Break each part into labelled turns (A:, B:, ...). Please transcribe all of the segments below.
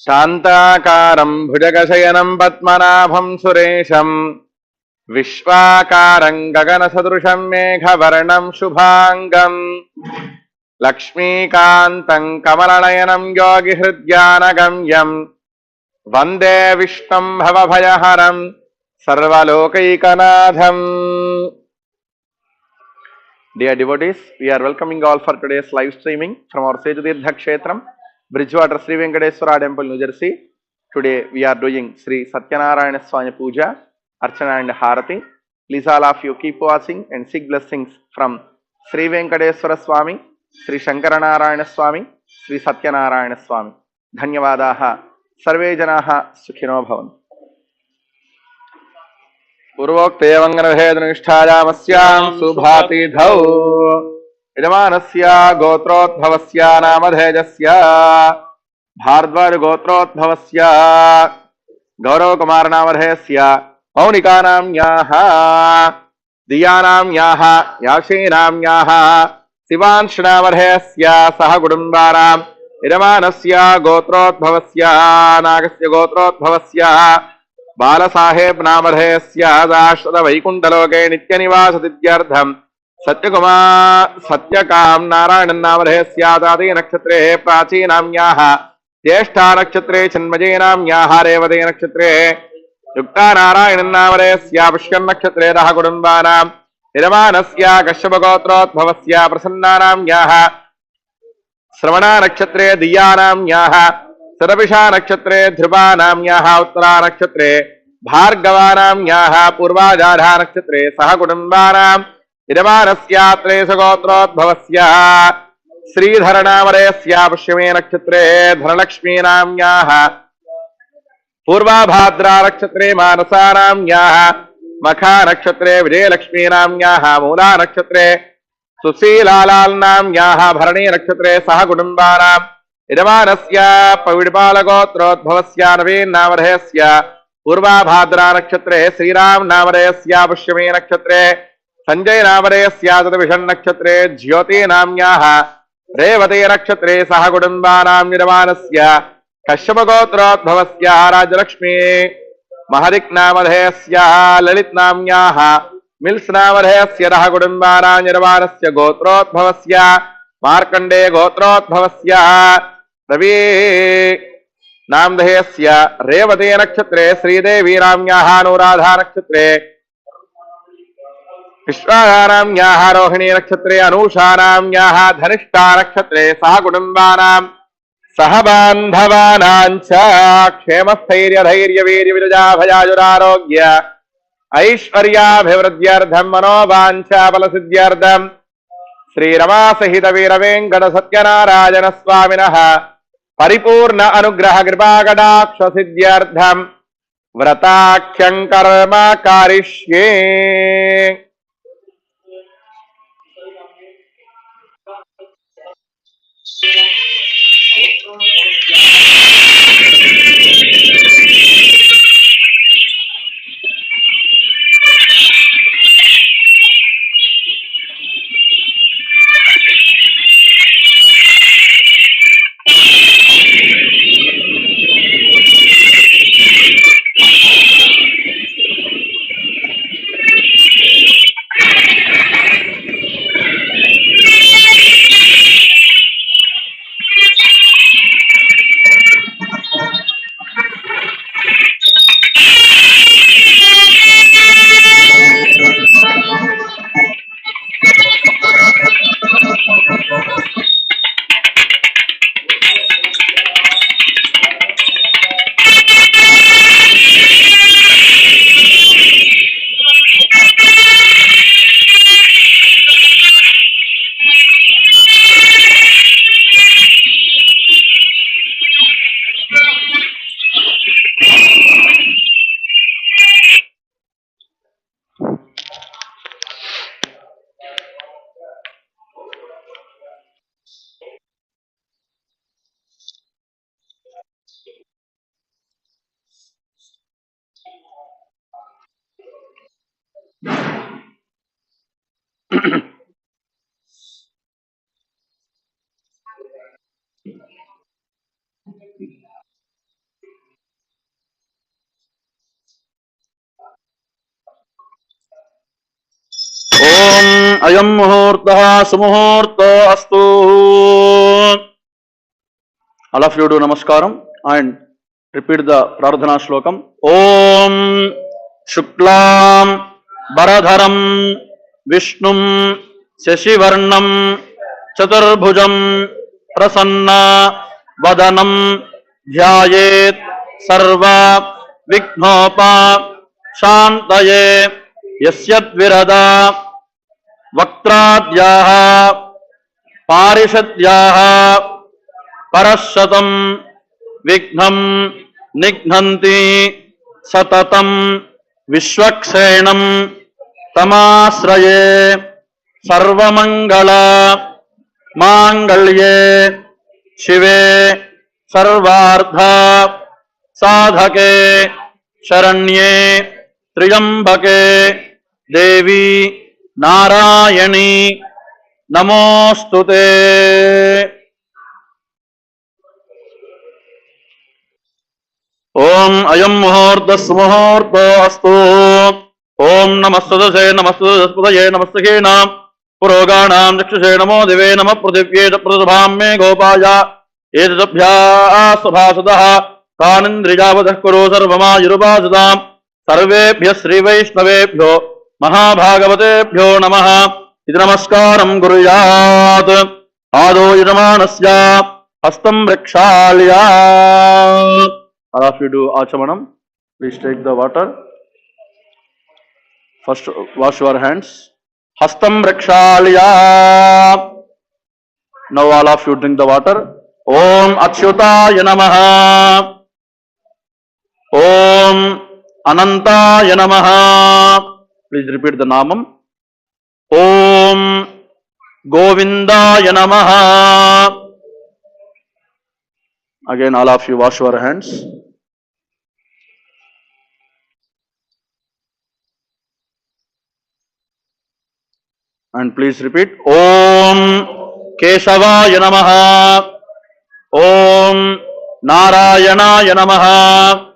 A: శాంతాకారం భుజగశయనం పద్మనాభం సురేశం విశ్వాకారం గగనసదృశం మేఘవర్ణం శుభాంగం లక్ష్మీకాంతం కమలనయనం యోగిహృద్యానగమ్యం వందే విష్ణుం భవభయహరం సర్వలోకైకనాథం. Dear devotees, we are welcoming all for today's live streaming from our Sejutirtha Kshetram, Bridgewater Sri Venkateswara Temple, New Jersey. Today we are doing Sri Satyanarayana Swamy Puja, Archana and Harati. Please all of you keep watching and seek blessings from Sri Venkateswara Swamy, Sri Shankaranarayana Swamy, Sri Satyanarayana Swamy. Dhanyavadaha. Sarve janaha sukhino bhavantu. पूर्वोक्ते वंगनभेदनिष्ठायामस्यां सुभातिधौ यजमानस्य गोत्रोद्भवस्य नामधेयस्य भारद्वाजगोत्रोद्भवस्य गौरवकुमारनामधेयस्य मौनिकानां याः दियानां याः याशीनां याः शिवांशनामधेयस्य सह कुटुम्बानां यजमानस्य गोत्रोद्भवस्य नागस्य गोत्रोद्भवस्य बालसाहेब नामधेयस्य दाश्वत वैकुंठलोके नित्यनिवासतिथ्यर्थं सत्यकाम नारायण नामधेयस्य दाते नक्षत्रे प्राचीनाम्याः ज्येष्ठा नक्षत्रे जन्मजेनाम्याः रेवते नक्षत्रे युक्ता नारायण नामधेयस्य पुष्यन् नक्षत्रे रः कुटुम्बानां यजमानस्य कश्यपगोत्रोद्भवस्य प्रसन्नानाम्याः श्रवणा नक्षत्रे दियानाम्याः सरभिषा नक्षत्रे ध्रुवानाम्याः उत्तरा नक्षत्रे भार्गवानाम्याः पूर्वाजाढा नक्षत्रे सह कुटुम्बानां यजमानस्य त्रेसगोत्रोद्भवस्य श्रीधरनामधेयस्य पुष्यमे नक्षत्रे धनलक्ष्मीनाम्याः पूर्वाभाद्रा नक्षत्रे मानसानाम्याः मखा नक्षत्रे विजयलक्ष्मीनाम्याः मूला नक्षत्रे सुशीलालाल्नाम्याः भरणी नक्षत्रे सह कुटुम्बानां यजमानस्य पविडपालगोत्रोद्भवस्य नवीन नामधेयस्य पूर्वाभाद्रा नक्षत्रे श्रीराम नामधेयस्य पुष्यमे नक्षत्रे संजय नामधेयस्य तदविषन् नक्षत्रे ज्योति नाम्याः रेवते नक्षत्रे सह कुटुम्बानां यजमानस्य कश्यपगोत्रोद्भवस्य Rajalakshmi महदिक् नामधेयस्य Lalit नाम्याः mills नामधेयस्य रः कुटुम्बानां यजमानस्य गोत्रोद्भवस्य Markande गोत्रोद्भवस्य Ravi नामधेयस्य रेवते नक्षत्रे Sridevi नाम्याः Anuradha नक्षत्रे विश्वानाम्याः Rohini नक्षत्रे Anusha नाम्याः Dhanishtha नक्षत्रे सह कुटुम्बानां सह बान्धवानां च क्षेमस्थैर्य धैर्य वीर्य विरजाभयाजुरारोग्य ऐश्वर्याभिवृद्ध्यर्थं मनोवाञ्छा फलसिद्ध्यर्थं श्रीरमा सहित वीर वेंकट सत्यनारायण स्वामिनः परिपूर्ण अनुग्रह कृपाकटाक्ष सिद्ध्यर्थं व्रताख्यं कर्म कारिष्ये.
B: अयं मुहूर्तः सुमुहूर्तो अस्तु. All of you do namaskaram and repeat the prarthana shlokam. Om Shuklam Baradharam Vishnum Seshivarnam Chaturbhujam Prasanna Vadanam Dhyayet Sarva Vignopa Shantaye Yasyadvirada Vaktradyaha Parishadyaha Parashatam Vignam Nignanti Satatam Vishwaksenam Tamasraye Sarvamangala Mangalye Shive Sarvardha Sadhake Sharanye Triyambake Devi Narayani Namostute. Om ayam muhurtas muhurto astu. Om namaste namaste namaste puroganam dakshase namo dive nama pradivye pradabham me gopaya edabhya subhasadah kanindrijavatah kuru sarvama yurubhasadam sarvebhya sri vaishnavebhyo mahabhagavatebhyo namaha iti namaskaram guruyat ado yadamanasya hastam vrikshalya. All of you do achamanam. Please take the water. First, wash your hands. Hastam Rakshalya. Now all of you drink the water. Om Achyutaya Namaha. Om Anantaya Namaha. Please repeat the namam. Om Govindaya Namaha. Again, all of you wash your hands. And please repeat. Om Keshavaya Namaha. Om Narayanaya Namaha.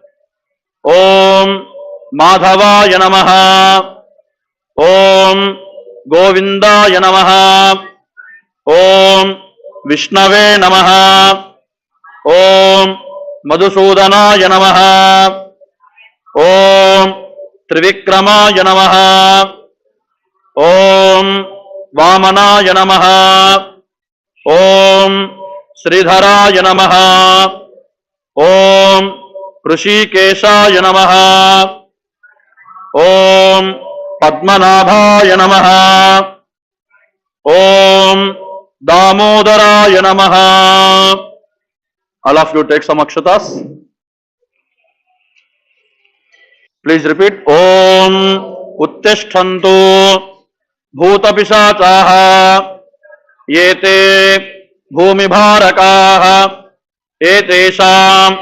B: Om Madhavaya Namaha. Om Govindaya Namaha. Om Vishnave Namaha. Om Madhusudanaya Namaha. Om Trivikramaya Namaha. Om Vamanaya Namaha. Om Sridharaya Namaha. Om Rishikeshaya Namaha. Om Padmanabhaya Namaha. Om Damodaraya Namaha. All of you take some akshatas. Please repeat. Om Uttishtantu Bhutapishachaha Yete Bhumibharakaha Etesham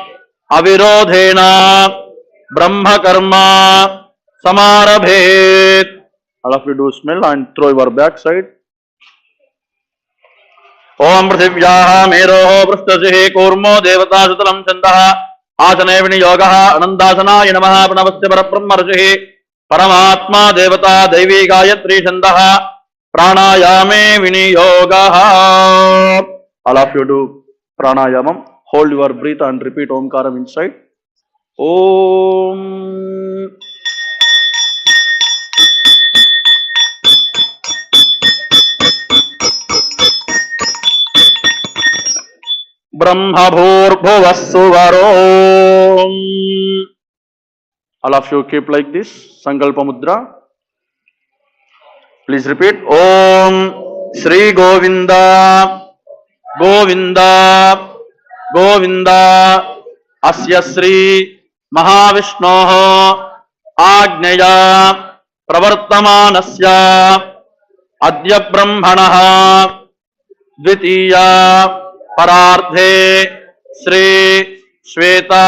B: Avirodhena Brahma Karma Samarabhet. All of you do smell and throw your backside. Om Prithivyaha Meroho Prasthasihi Kurmo Devata Sutalam Chandaha Asane Viniyogaha Anandasanaya Namaha Pranavasya Parabrahma Rashihi Paramatma Devata Devi Gayatri Chandaha Pranayame Viniyogaha. All of you do pranayamam. Hold your breath and repeat Omkaram inside. Om. Brahma Bhurбhuvassuvarom. All of you keep like this. Sankalpa Mudra. Please repeat. Om Sri Govinda Govinda Govinda Asya Sri Mahavishnoho Agneya Pravartamanasya Adya Brahmanaha Dvitiya Parardhe Sri Shweta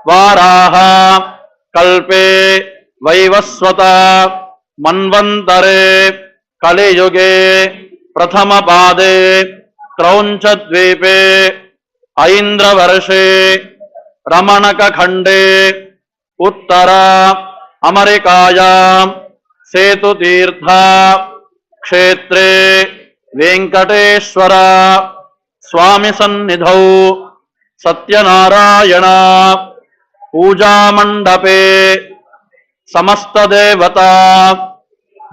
B: Varaha Kalpe Vaivaswata Manvantare Kali Yuge Prathama Pade Traunchadvipe Aindra Varshe Ramanaka Khande Uttara Amarikaya Setu Tirtha क्षेत्रे वेंकटेश्वर स्वामी सन्निधौ सत्यनारायण पूजा मंडपे समस्त देवता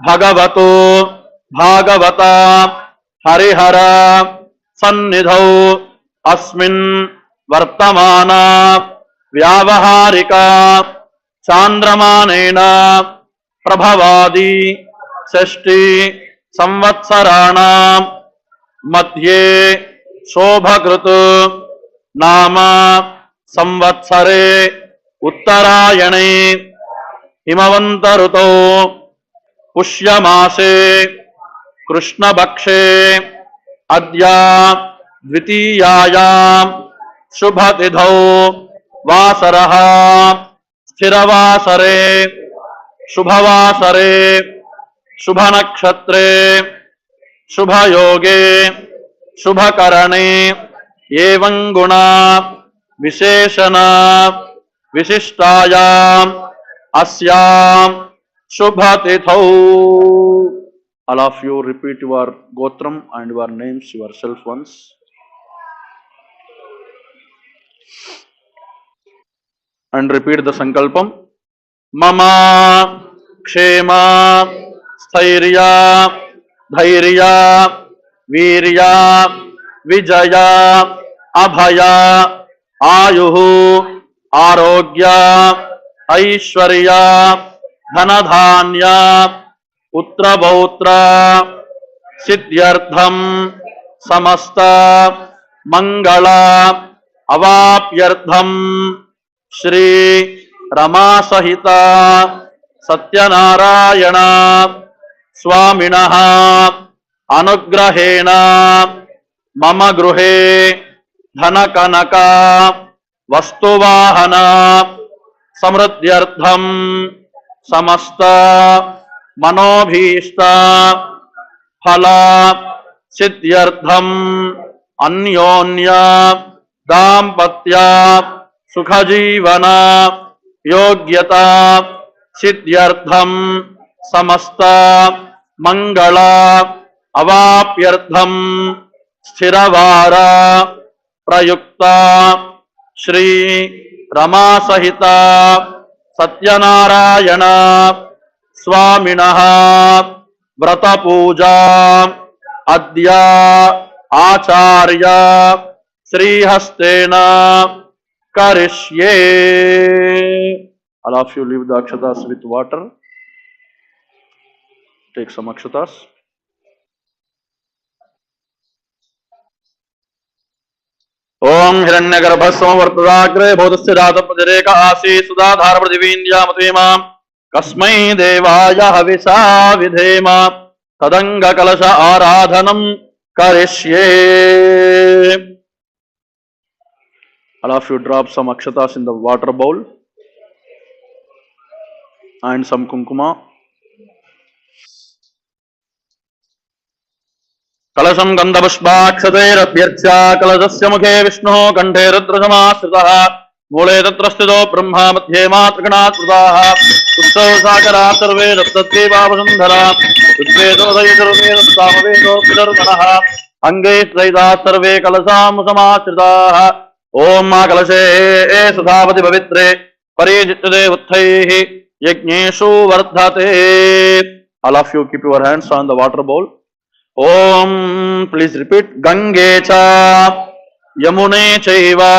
B: भगवतो भागवता हरिहर सन्निधौ अस्मिन् वर्तमान व्यावहारिका चांद्रमानेन प्रभवादि षष्टि संवत्सराणां मध्ये शोभकृत नाम संवत्सरे उत्तरायणे हिमवंत ऋतौ पुष्यमासे कृष्णपक्षे अद्य द्वितीयायां शुभतिथौ वासरः स्थिरवासरे शुभवासरे शुभनक्षत्रे शुभयोगे शुभकरणे एवं गुणा विशेषण विशिष्टायाम् अस्यां शुभतिथौ. All of you repeat your gotram and your names yourself once. And repeat the sankalpam. Mama kshema sthairya dhairya virya vijaya abhaya ayuhu arogya aishwarya dhanadhanya putra bautra siddhyartham samasta mangala avapyartham Shri Rama सहिता सत्यनारायण स्वामिनः अनुग्रहेण मम गृहे धनकनक वस्तुवाहन समृद्ध्यर्थं समस्त मनोभीष्ट फल सिद्ध्यर्थं अन्योन्य दाम्पत्य सुखजीवन योग्यता सिद्ध्यर्थं समस्त मंगल अवाप्यर्थं स्थिरवार प्रयुक्त श्री रमा सहित सत्यनारायण स्वामिनः व्रत पूजा अद्य आचार्य श्रीहस्तेन करिष्ये. All of you leave the akshatas with water. Take some akshatas. ओम हिरण्यगर्भः समवर्तदाग्रे भूतस्य जातपतिरेक आसीत् सुधाधार पृथिवीन्द्यामतीमां कस्मै देवाय हविषा विधेम तदङ्गकलश आराधनं करिष्ये. All of you drop some akshatas in the water bowl and some kunkuma. कलशं गन्धपुष्पाक्षतैरभ्यर्च्य कलशस्य मुखे विष्णुः कण्ठे रुद्रसमाश्रितः मूले तत्र स्थितो ब्रह्मा मध्ये मातृगणात् स्मृताः उत्सव सागरा सर्वे रक्तद्वीपावसुन्धरा ऋग्वेदोदये सर्वे सामवेदोऽपितर्गणः अङ्गैः सहिताः सर्वे कलशामुसमाश्रिताः. ओम मा कलशे सदावति पवित्रे परिजित्यते उत्थैः यज्ञेषु वर्धते. All of you keep your hands on the water bowl. Om, please repeat. Gange cha Yamune chaiva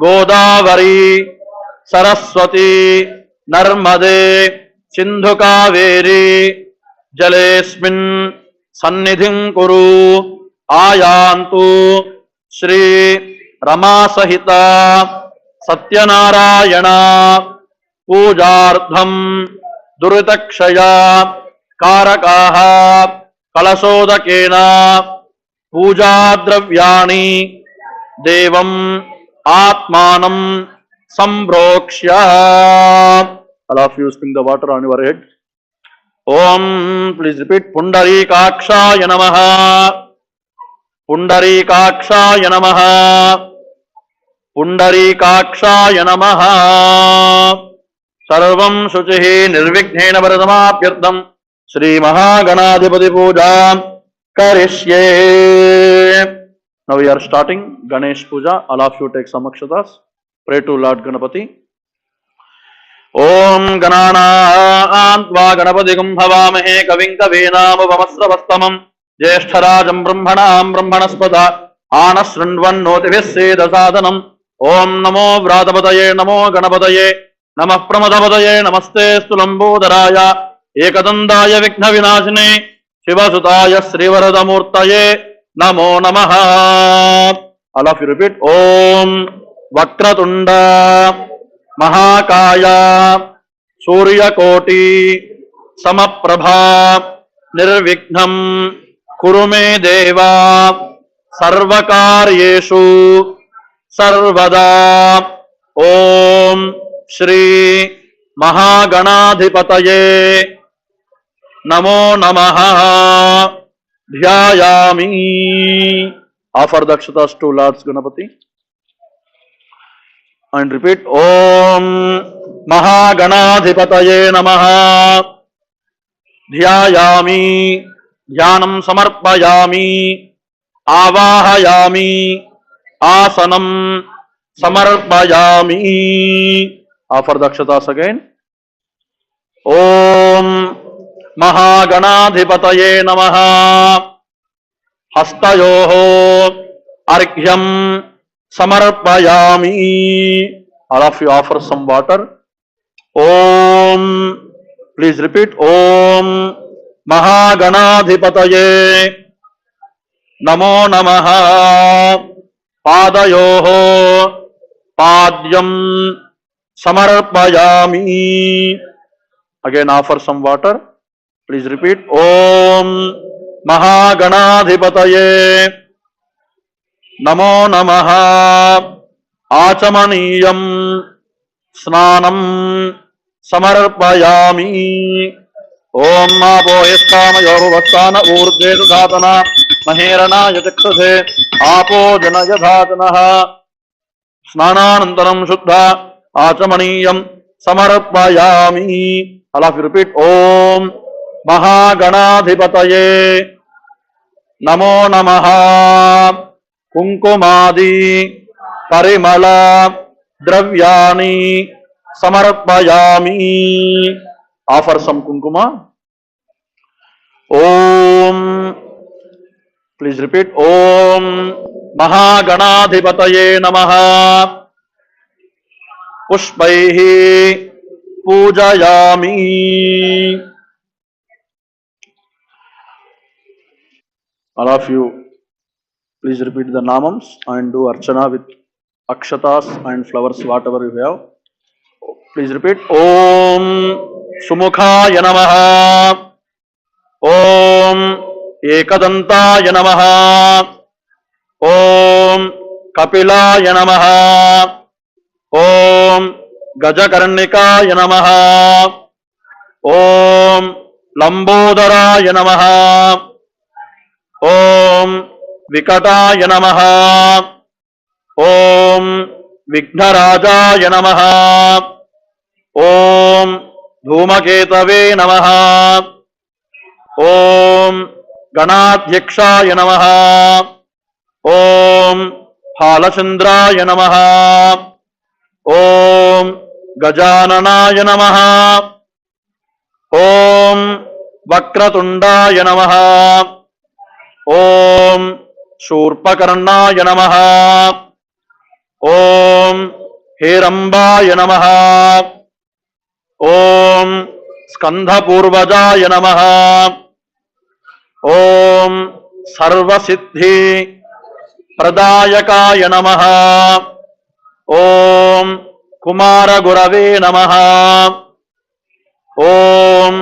B: Godavari Saraswati Narmade Sindhu Kaveri Jalesmin Sannidhim Kuru Ayantu Shri Rama सहिता सत्यनारायण पूजार्थं दुरितक्षया कारकाः कलशोदकेन पूजाद्रव्याणि देवम् आत्मानं संप्रोक्ष्य. All of you spring the water on your head. Om, please repeat. पुंडरीकाक्षाय नमः. पुंडरीकाक्षाय नमः. पुंडरीकाक्षाय नमः. सर्वं शुचिः निर्विघ्नेन वरदमाप्यर्थं श्री महागणाधिपति पूजा करिष्ये. Now we are starting Ganesh Puja. All of you take some akshatas. Pray to Lord Ganapati. Om Ganana Antva Ganapati Havamehe Kavim Kavinamupamastravastamam Jeshtarajam Brahmanam Brahmanaspata Anasrindvan Notiviseda Sadhanam. Om Namo Vradapataye Namo Ganapataye Namah Pramadapataye Namaste Stulambodharaya Ekadandaya Vikna Vinashine Shivasutaya Srivaradamurtaye Namo Namaha. All of you repeat. Om Vakratunda Mahakaya Suryakoti Samaprabha Nirvignam Kurume Deva Sarvakaryeshu Sarvada. Om Shri Mahaganadhipataye Namo Namaha. Dhyayami. Offer the akshatas to Lord Ganapati and repeat. Om Mahaganadhipataye Namaha. Dhyayami. Dhyanam samarpayami. Avahayami. Asanam samarpayami. Offer the akshatas again. Om Mahaganadhipataye Namaha. Hastayoho Arghyam Samarpayami. All of you offer some water. Om. Please repeat. Om Mahaganadhipataye Namo Namaha. Padayoho Padyam Samarpayami. Again offer some water. Please repeat. Om Mahaganadhipataye Namo Namaha. Achamaniyam Snanam Samarpayami. Om Apo Yastama Yoruvastana Urdhetu Dhatana Maherana Yatakshase Apo Janaya Dhatanaha. Snananantaram Shuddha Achamaniyam Samarpayami. All of you repeat. Om Mahaganadhipataye Namo Namaha. Kunkumadi Parimala Dravyani Samarpayami. Offer some kunkuma. Om. Please repeat. Om Mahaganadhipataye Namaha. Pushpaihi Pujayami. All of you, please repeat the namams and do archana with akshatas and flowers, whatever you have. Please repeat. Om Sumukhaya Namaha. Om Ekadantaya Namaha. Om Kapilaya Namaha. Om Gajakarnikaya Namaha. Om Lambodaraya Namaha. Om Vikataya Namaha. Om Vighnarajaya Namaha. Om Dhumaketave Namaha. Om Ganadhyakshaya Namaha. Om Halachandraya Namaha. Om Gajananaya Namaha. Om Vakratundaya Namaha. Om Shurpakarnaya Namaha. Om Herambaya Namaha. Om Skandhapurvajaya Namaha. Om Sarvasiddhi Pradayakaya Namaha. Om Kumara Gurave Namaha. Om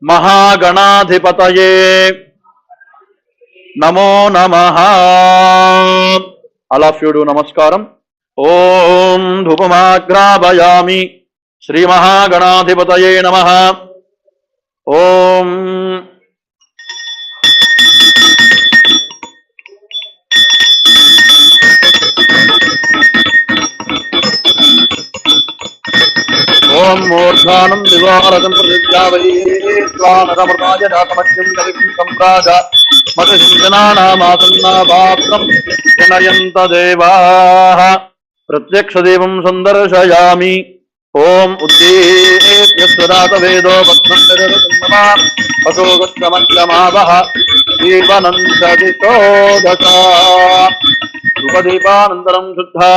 B: Mahaganadhipataye Namo Namaha. All of you do namaskaram. Om Dhupamagrabhayami Shri Mahaganadhipataye Namaha. Om. ओम मूर्धानं दिवारकं प्रतिज्ञावये स्वानरमृताय दातमत्यं कविं सम्राज मतसिञ्जनानामासन्नापात्रं जनयन्त देवाः प्रत्यक्षदेवं सन्दर्शयामि ओम उद्दीप्यस्वदात वेदो भद्रं निरृतन्नमा अशोकश्चमञ्चमावः दीपनं सदितोदशा धूपदीपानन्तरं शुद्धा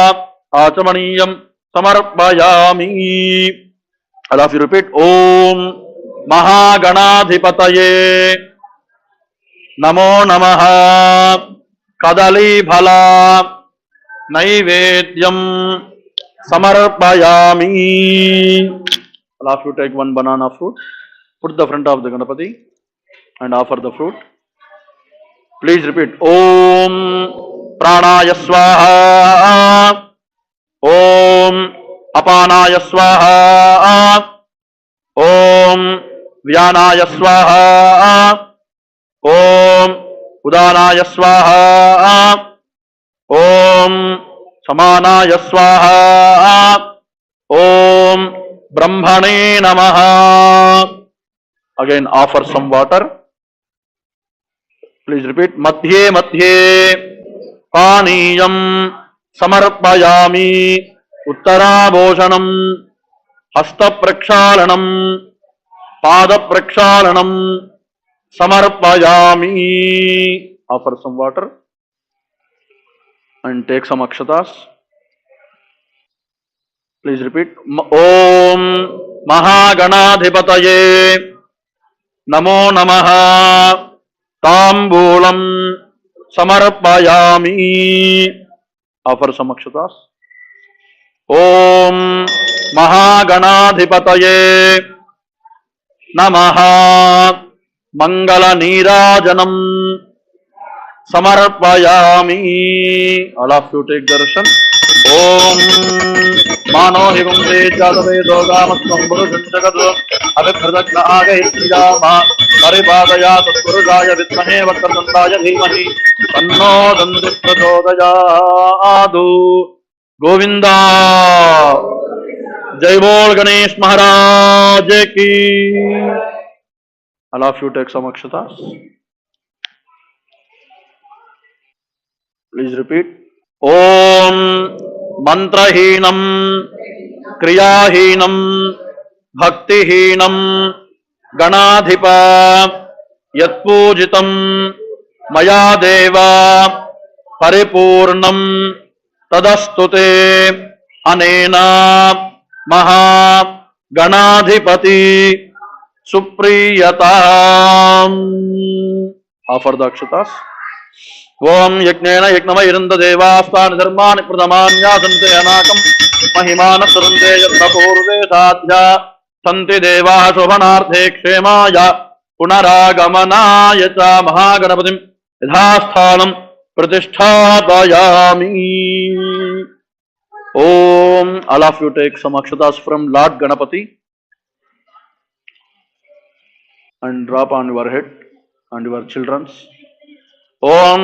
B: आचमनीयं समर्पयामि. All of you repeat. Om Mahaganaadhipataye Namo Namaha Kadali Bhala Naivedyam Samarpayami. All of you take one banana fruit, put the front of the Ganapati and offer the fruit. Please repeat. Om Pranaya Swaha. Om Apanaya Swaha. Om Vyanaya Swaha. Om Udanaya Swaha. Om Samanaya Swaha. Om Brahmane Namaha. Again, offer some water. Please repeat. Madhye Madhye Paniyam Samarpayami Uttarabhoshanam Hasta Prakshalanam Pada Prakshalanam Samarpayami. Offer some water and take some akshatas. Please repeat. Om Mahaganadhipataye Namo Namaha Tambulam Samarpayami. Offer some akshatas. Om Mahaganadhipataye Namaha Mangala Nirajanam Samarpayami. All of you take darshan. Om Mano Hivamse Jatave Dogamastam Purusham Jagadu Avipradakna Agahitiyama Paribadaya Tatpurujaya Vitmahe Vakarnandaya Dhimahi Tanno Dandu Prachodayadu. Govinda Jai Bol Ganesh Maharaj Ki. All of you take some akshatas. Please repeat. Om Mantrahinam Kriyahinam Bhaktihinam Ganadhipa Yatpujitam Maya Deva Paripurnam Tadastute Anena Maha Ganadhipati Supriyatam. Offer the akshatas. Om Yagnena Yagnama Iranda Devasthan Dharmani Pradamanya Sante Anakam Mahimana Surande Yatnapurde Sadhya Santi Deva Shobhanarthe Kshemaya Punaragamana Yata Mahaganapatim Yadhasthanam Pratishthabayami. Om. All of you take some akshatas from Lord Ganapati and drop on your head and your children's. Om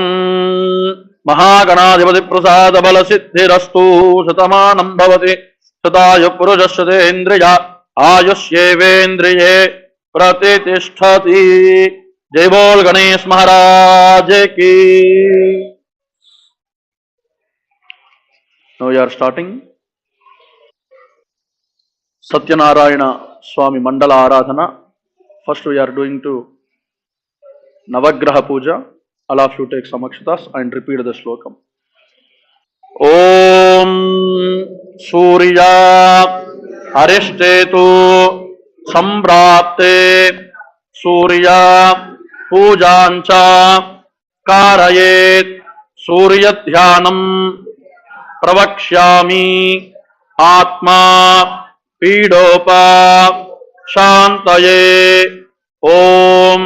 B: Mahaganadhipati Prasada Bala Siddhirastu Satamanam Bhavati Sataya Purujashatendriya Ayushyevendriye Pratitishthati. Jai Bol Ganesh Maharaj Ki. Now we are starting Satyanarayana Swamy Mandala Aradhana. First we are doing to Navagraha Puja. All of you take some akshatas and repeat the slokam. Om Surya Arishthetu Sambrapte Surya Pujancha Karayet Surya Dhyanam Pravakshyami Atma Pidopa Shantaye. Om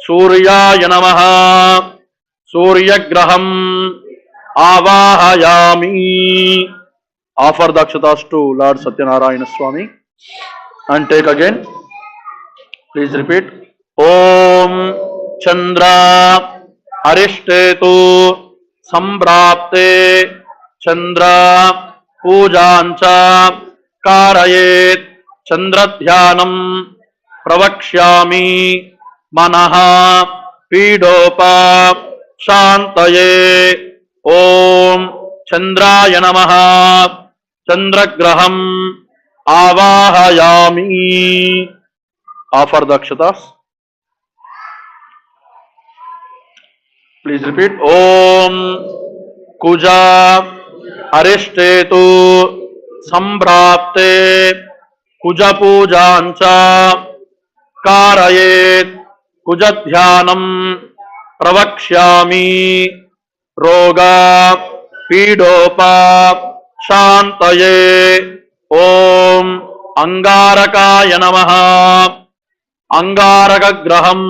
B: Suryaya Namaha Surya Graham Avahayami. Offer the akshatas to Lord Satyanarayana Swamy and take again. Please repeat. Om Chandra Arishthetu Sambrapte Chandra Pujancha Karayet चंद्रध्यानम प्रवक्ष्यामि मनः पीडोपा शांतये। ओम चंद्राय नमः। चंद्रग्रहम आवाहयामि। Offer the akshatas. Please repeat. Om Kuja Arishthetu Sambrapte Kuja Pujancha Karayet Kujadhyanam Pravakshyami Roga Pidopa Shantaye. Om Angarakaya Namaha. Angarakagraham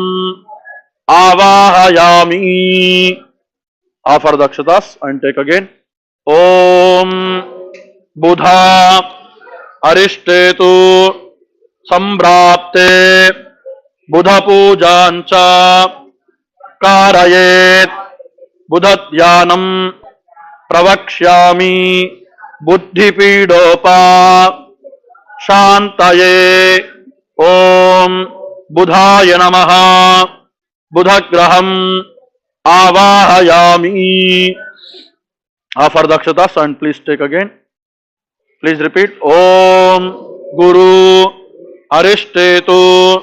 B: Avahayami. Offer the akshatas and take again. Om Buddha Arishthetu Sambrapte Buddha Pujancha Karayet Buddhadhyanam Pravakshyami Buddhipidopa Shantaye. Om Buddhaya Namaha. Buddhagraham Avahayami. Offer the akshatas and please take again. Please repeat. Om Guru Arishthetu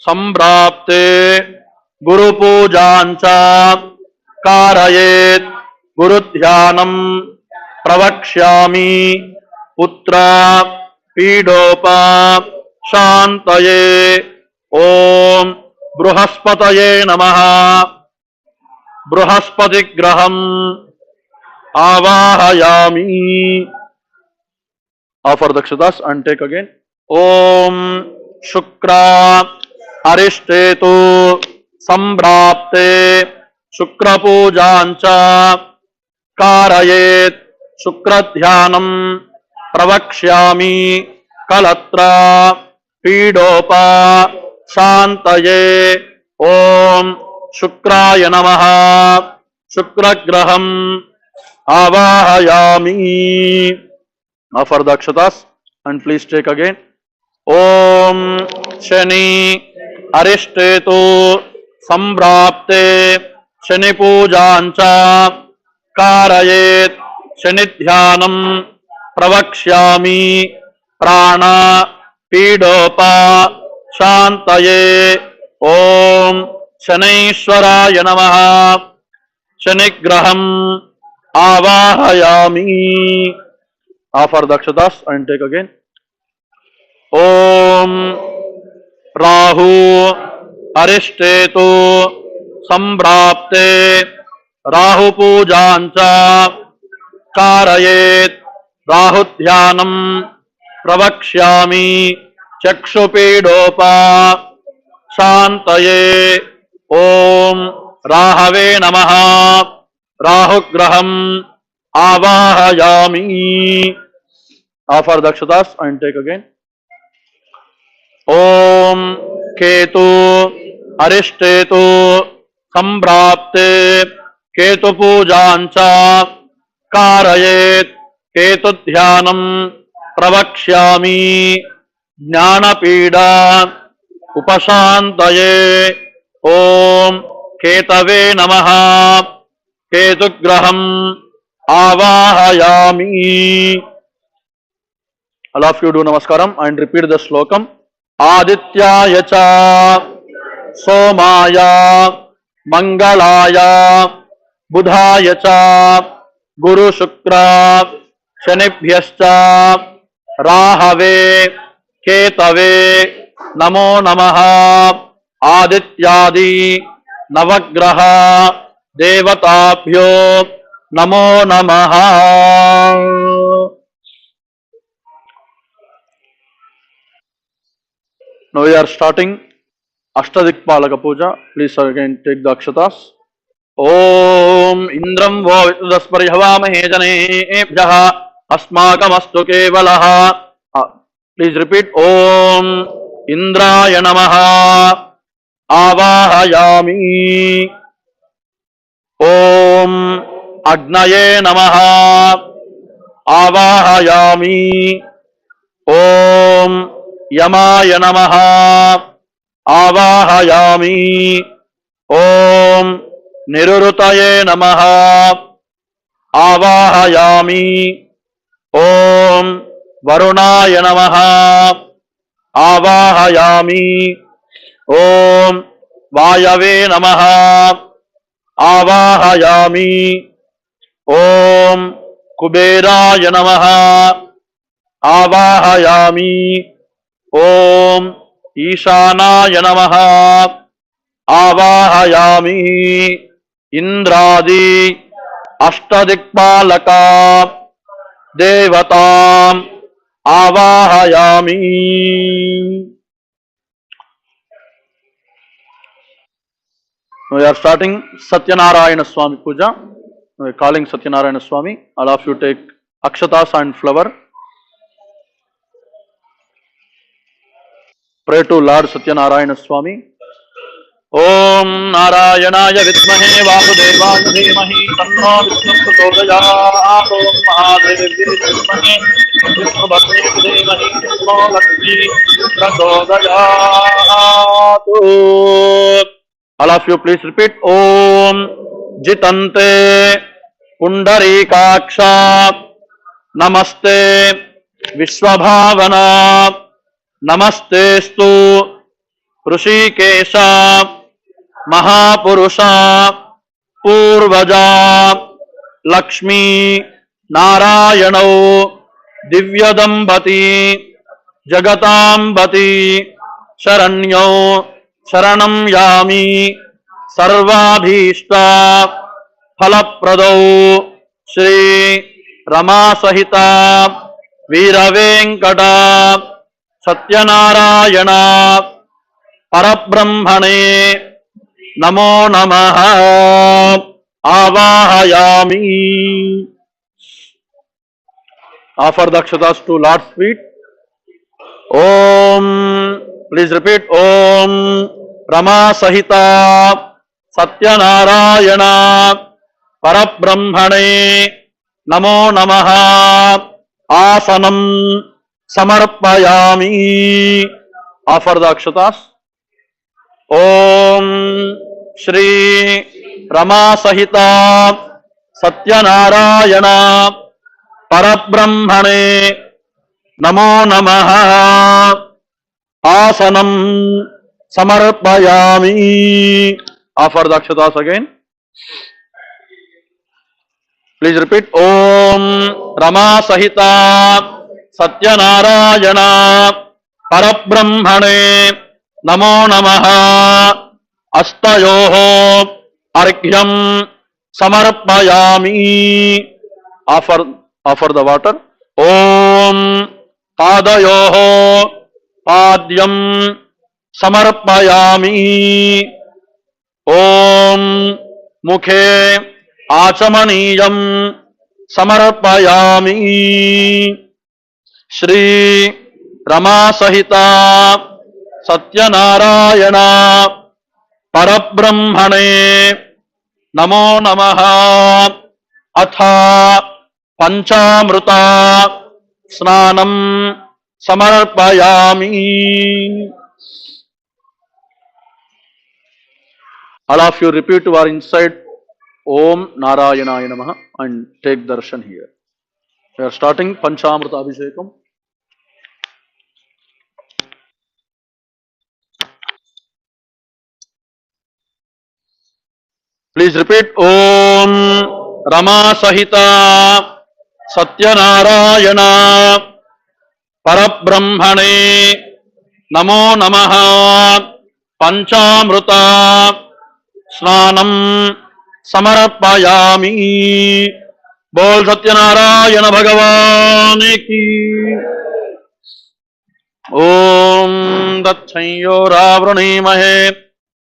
B: Sambrapte Guru Pujancha Karayet Gurudhyanam Pravakshyami Putra Pidopa Shantaye. Om Bruhaspataye Namaha. Bruhaspati Graham Avahayami. Offer the akshatas and take again. Om Shukra Arishthetu Sambrapte Shukra Pujancha Karayet Shukradhyanam Pravakshyami Kalatra Pidopa Shantaye. Om Shukraya Namaha. Shukragraham Avahayami. Offer the akshatas and please take again. Om Shani Arishthetu Sambrapte Shani Pujancha Karayet Shanidhyanam Pravakshyami Prana Pidopa Shantaye. Om Shanaishwaraya Namaha. Shanigraham Avahayami. Offer the akshatas and take again. Om Rahu Arishthetu Sambrapte Rahu Pujancha Karayet Rahudhyanam Pravakshyami Chakshupidopa Shantaye. Om Rahave Namaha. Rahugraham Avahayami. Offer the akshatas and take again. Om Ketu Arishthetu Sambrapte Ketu Pujancha Karayet Ketudhyanam Pravakshyami Jnanapida Upashantaye. Om Ketave Namaha. Ketugraham Avahayami. All of you do namaskaram and repeat the slokam. Adityaya cha Somaya Mangalaya Budhaya cha Guru Shukra Shanibhyascha Rahave Ketave Namo Namaha. Adityadi Navagraha Devatabhyo Namo Namaha. Now we are starting Ashtadikpalaka Puja. Please again take the akshatas. Om Indram vo Vidasparihvamahe Janebhyaha Asmakamastu Kevalaha. Please repeat. Om Indraya Namaha. Avahayami. Om Agnaye Namaha. Avahayami. Om यमाय नमः आवाहयामि। ओम निरुतये नमः आवाहयामि। ओम वरुणाय नमः आवाहयामि। ओम वायवे नमः आवाहयामि। ओम कुबेराय नमः आवाहयामि। ओम ईशानाय नमः आवाहयामि। इंद्रादि अष्टदिक्पालका देवताम् आवाहयामि। We are starting Satyanarayana Swamy Puja. We are calling Satyanarayana Swamy. All of you take akshatas and flower. Pray to Lord Satyanarayana Swamy. Om Narayanaaya Vidmahe Vasudevaaya Dhimahi Tanno Vishnu Prachodayat. Om Mahadevye Vidmahe Vishnupadme Dhimahi Tanno Lakshmi Prachodayat. All of you please repeat. Om Jitante Pundarikaksha Namaste Vishwabhavana Namastestu ऋषिकेशा महापुरुषा पूर्वजा Lakshmi नारायणौ दिव्यदंपति जगतांबति शरण्यो शरणं यामि सर्वाभीष्टा फलप्रदौ श्री रमासहिता वीरवेंकटा सत्यनारायण परब्रह्मणे नमो नमः आवाहयामि. Offer the akshatas to Lord's feet. Om, please repeat. Om Rama Sahita Satyanarayana Parabrahmane Namo Namaha Asanam Samarpayami. Offer the akshatas. Om Shri Rama Sahita Satyanarayana Parabrahmane Namo Namaha Asanam Samarpayami. Offer the akshatas again. Please repeat. Om Rama Sahita Satyanarayana Parabrahmane Namo Namaha Astayoho Argyam Samarpayami. Offer the water. Om Padayoho Padyam Samarpayami. Om Mukhe Achamaniyam Samarpayami. Shri Rama Sahita Satyanarayana Parabrahmane Namo Namaha Atha Panchamruta Snanam Samarpayami. All of you repeat to our inside Om Narayanaya Namaha and take darshan here. We are starting Panchamruta Abhishekam. Please repeat. Om Rama Sahita Satyanarayana Parabrahmane Namo Namaha Panchamruta Snanam Samarpayami. Bol Satyanarayana Bhagavan ki. Om Datshanyo Ravranemahe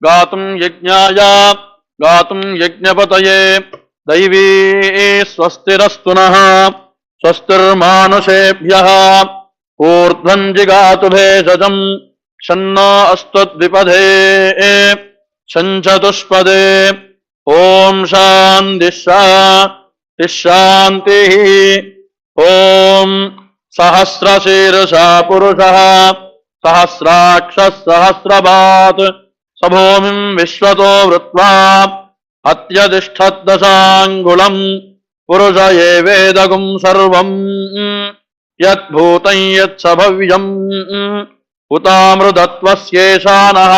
B: Gatum Yajnaya Gatum Yajnapataye Daivi Swastirastunaha Swastirmanusebhyaha Urdhvan Jigatu Bhejajam Shanna Astadvipade Shanchatushpade Om Shandisha Tishantihi Om Sahasra Sirsa Purushaha सहस्राक्षः सहस्रपात् स भूमिं विश्वतो वृत्वा अत्यतिष्ठद्दशाङ्गुलम् पुरुष एवेदगुं सर्वम् यद्भूतं यत्स भव्यम् उतामृतत्वस्येषानः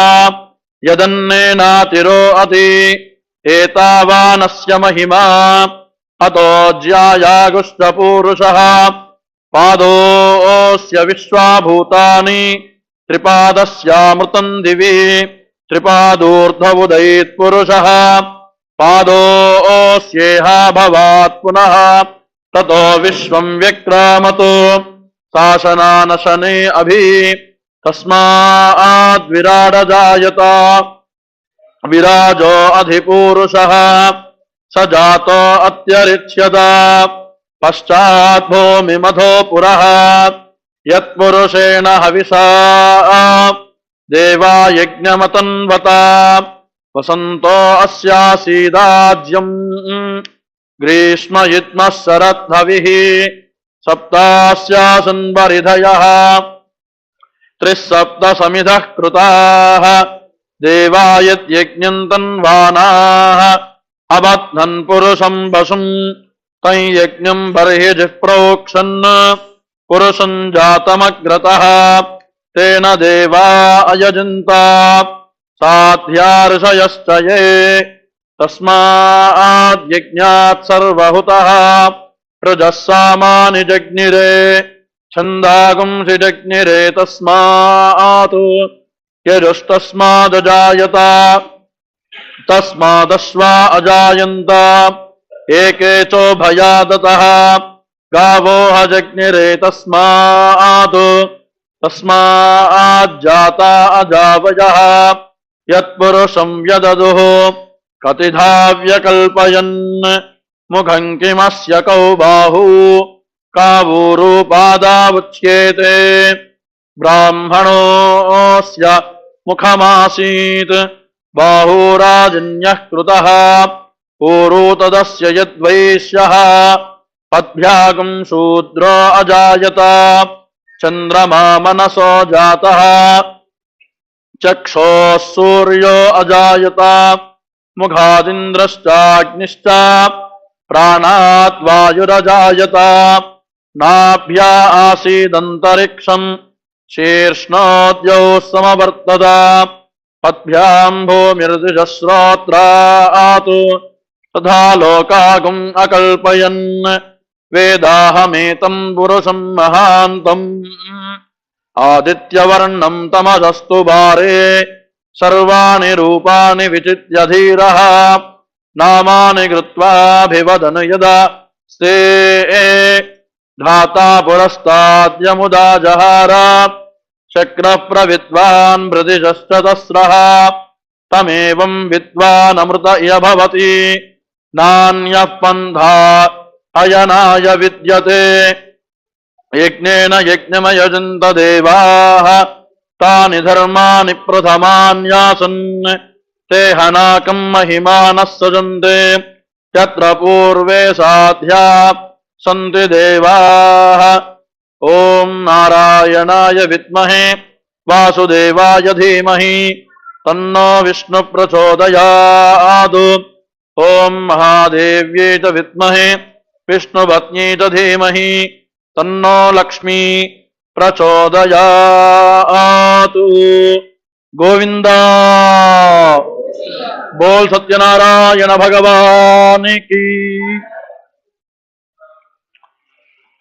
B: यदन्नेनातिरो अति एतावानस्य महिमा अतो ज्यायागुष्टपूरुषः पादोऽस्य विश्वाभूतानि त्रिपादस्यामृतम् दिवि त्रिपादूर्ध्वमुदयेत्पुरुषः पादोऽस्येहा भवात् पुनः ततो विश्वम् व्यक्रामतो शासनानशने अभि तस्माद्विराडजायत विराजो अधिपूरुषः स जातो अत्यरिच्यत पश्चात् भूमिमधो पुरः यत्पुरुषेण हविषा देवा यज्ञमतन्वता वसन्तो अस्यासीदाज्यम् ग्रीष्मयुत्मः शरद्धविः सप्तास्यासन् वरिधयः त्रिसप्तसमिधः कृताः देवा यद्यज्ञम् तन्वानाः अबध्नन् पुरुषम् वसुम् तं यज्ञम् बर्हिः प्रोक्षन् पुरुषम् जातमग्रतः तेन देवा अयजन्ता साध्या ऋषयश्च ये तस्माद्यज्ञात् सर्वहुतः प्रजः सामानि जज्ञिरे छन्दागुंसि जज्ञिरे तस्मात् यजुस्तस्मादजायत तस्मादश्वा अजायन्त एके चोभयादतः गावो हजज्ञिरे तस्माज्जाता अजावयः यत्पुरुषं व्यददुः कतिधा व्यकल्पयन् मुखं किमस्य कौ बाहू कावूरूपादावुच्येते ब्राह्मणोऽस्य मुखमासीत् बाहूराजन्यः कृतः ऊरू तदस्य यद्वैश्यः पद्भ्यागं शूद्रो अजायत चन्द्रमा मनसो जातः चक्षोः सूर्यो अजायत मुखादिन्द्रश्चाग्निश्च प्राणात् वायुरजायत नाभ्या आसीदन्तरिक्षम् शीर्ष्णोद्यौ समवर्तत पद्भ्याम् भूमिर्दिशश्रोत्रात् तथा लोकागुम् अकल्पयन् वेदाहमेतम् पुरुषम् महान्तम् आदित्यवर्णम् तमसस्तु भारे सर्वाणि रूपाणि विचित्य धीरः नामानि कृत्वाभिवदन यदा स्ते धाता पुरस्ताद्यमुदा जहार शक्रः प्रविद्वान् प्रदिशश्च तस्रः तमेवम् विद्वानमृत इह भवति नान्यः पन्था अयनाय विद्यते यज्ञेन यज्ञमयजन्त देवाः तानि धर्माणि प्रथमान्यासन् ते हनाकम् महिमानः सजन्ते यत्र पूर्वे साध्या सन्ति देवाः ॐ नारायणाय विद्महे वासुदेवाय धीमहि तन्नो विष्णु प्रचोदयात् ॐ महादेव्यै च विद्महे विष्णुपत्न्यै च धीमहि तन्नो लक्ष्मी प्रचोदयात् गोविंदा बोल सत्यनारायण भगवान की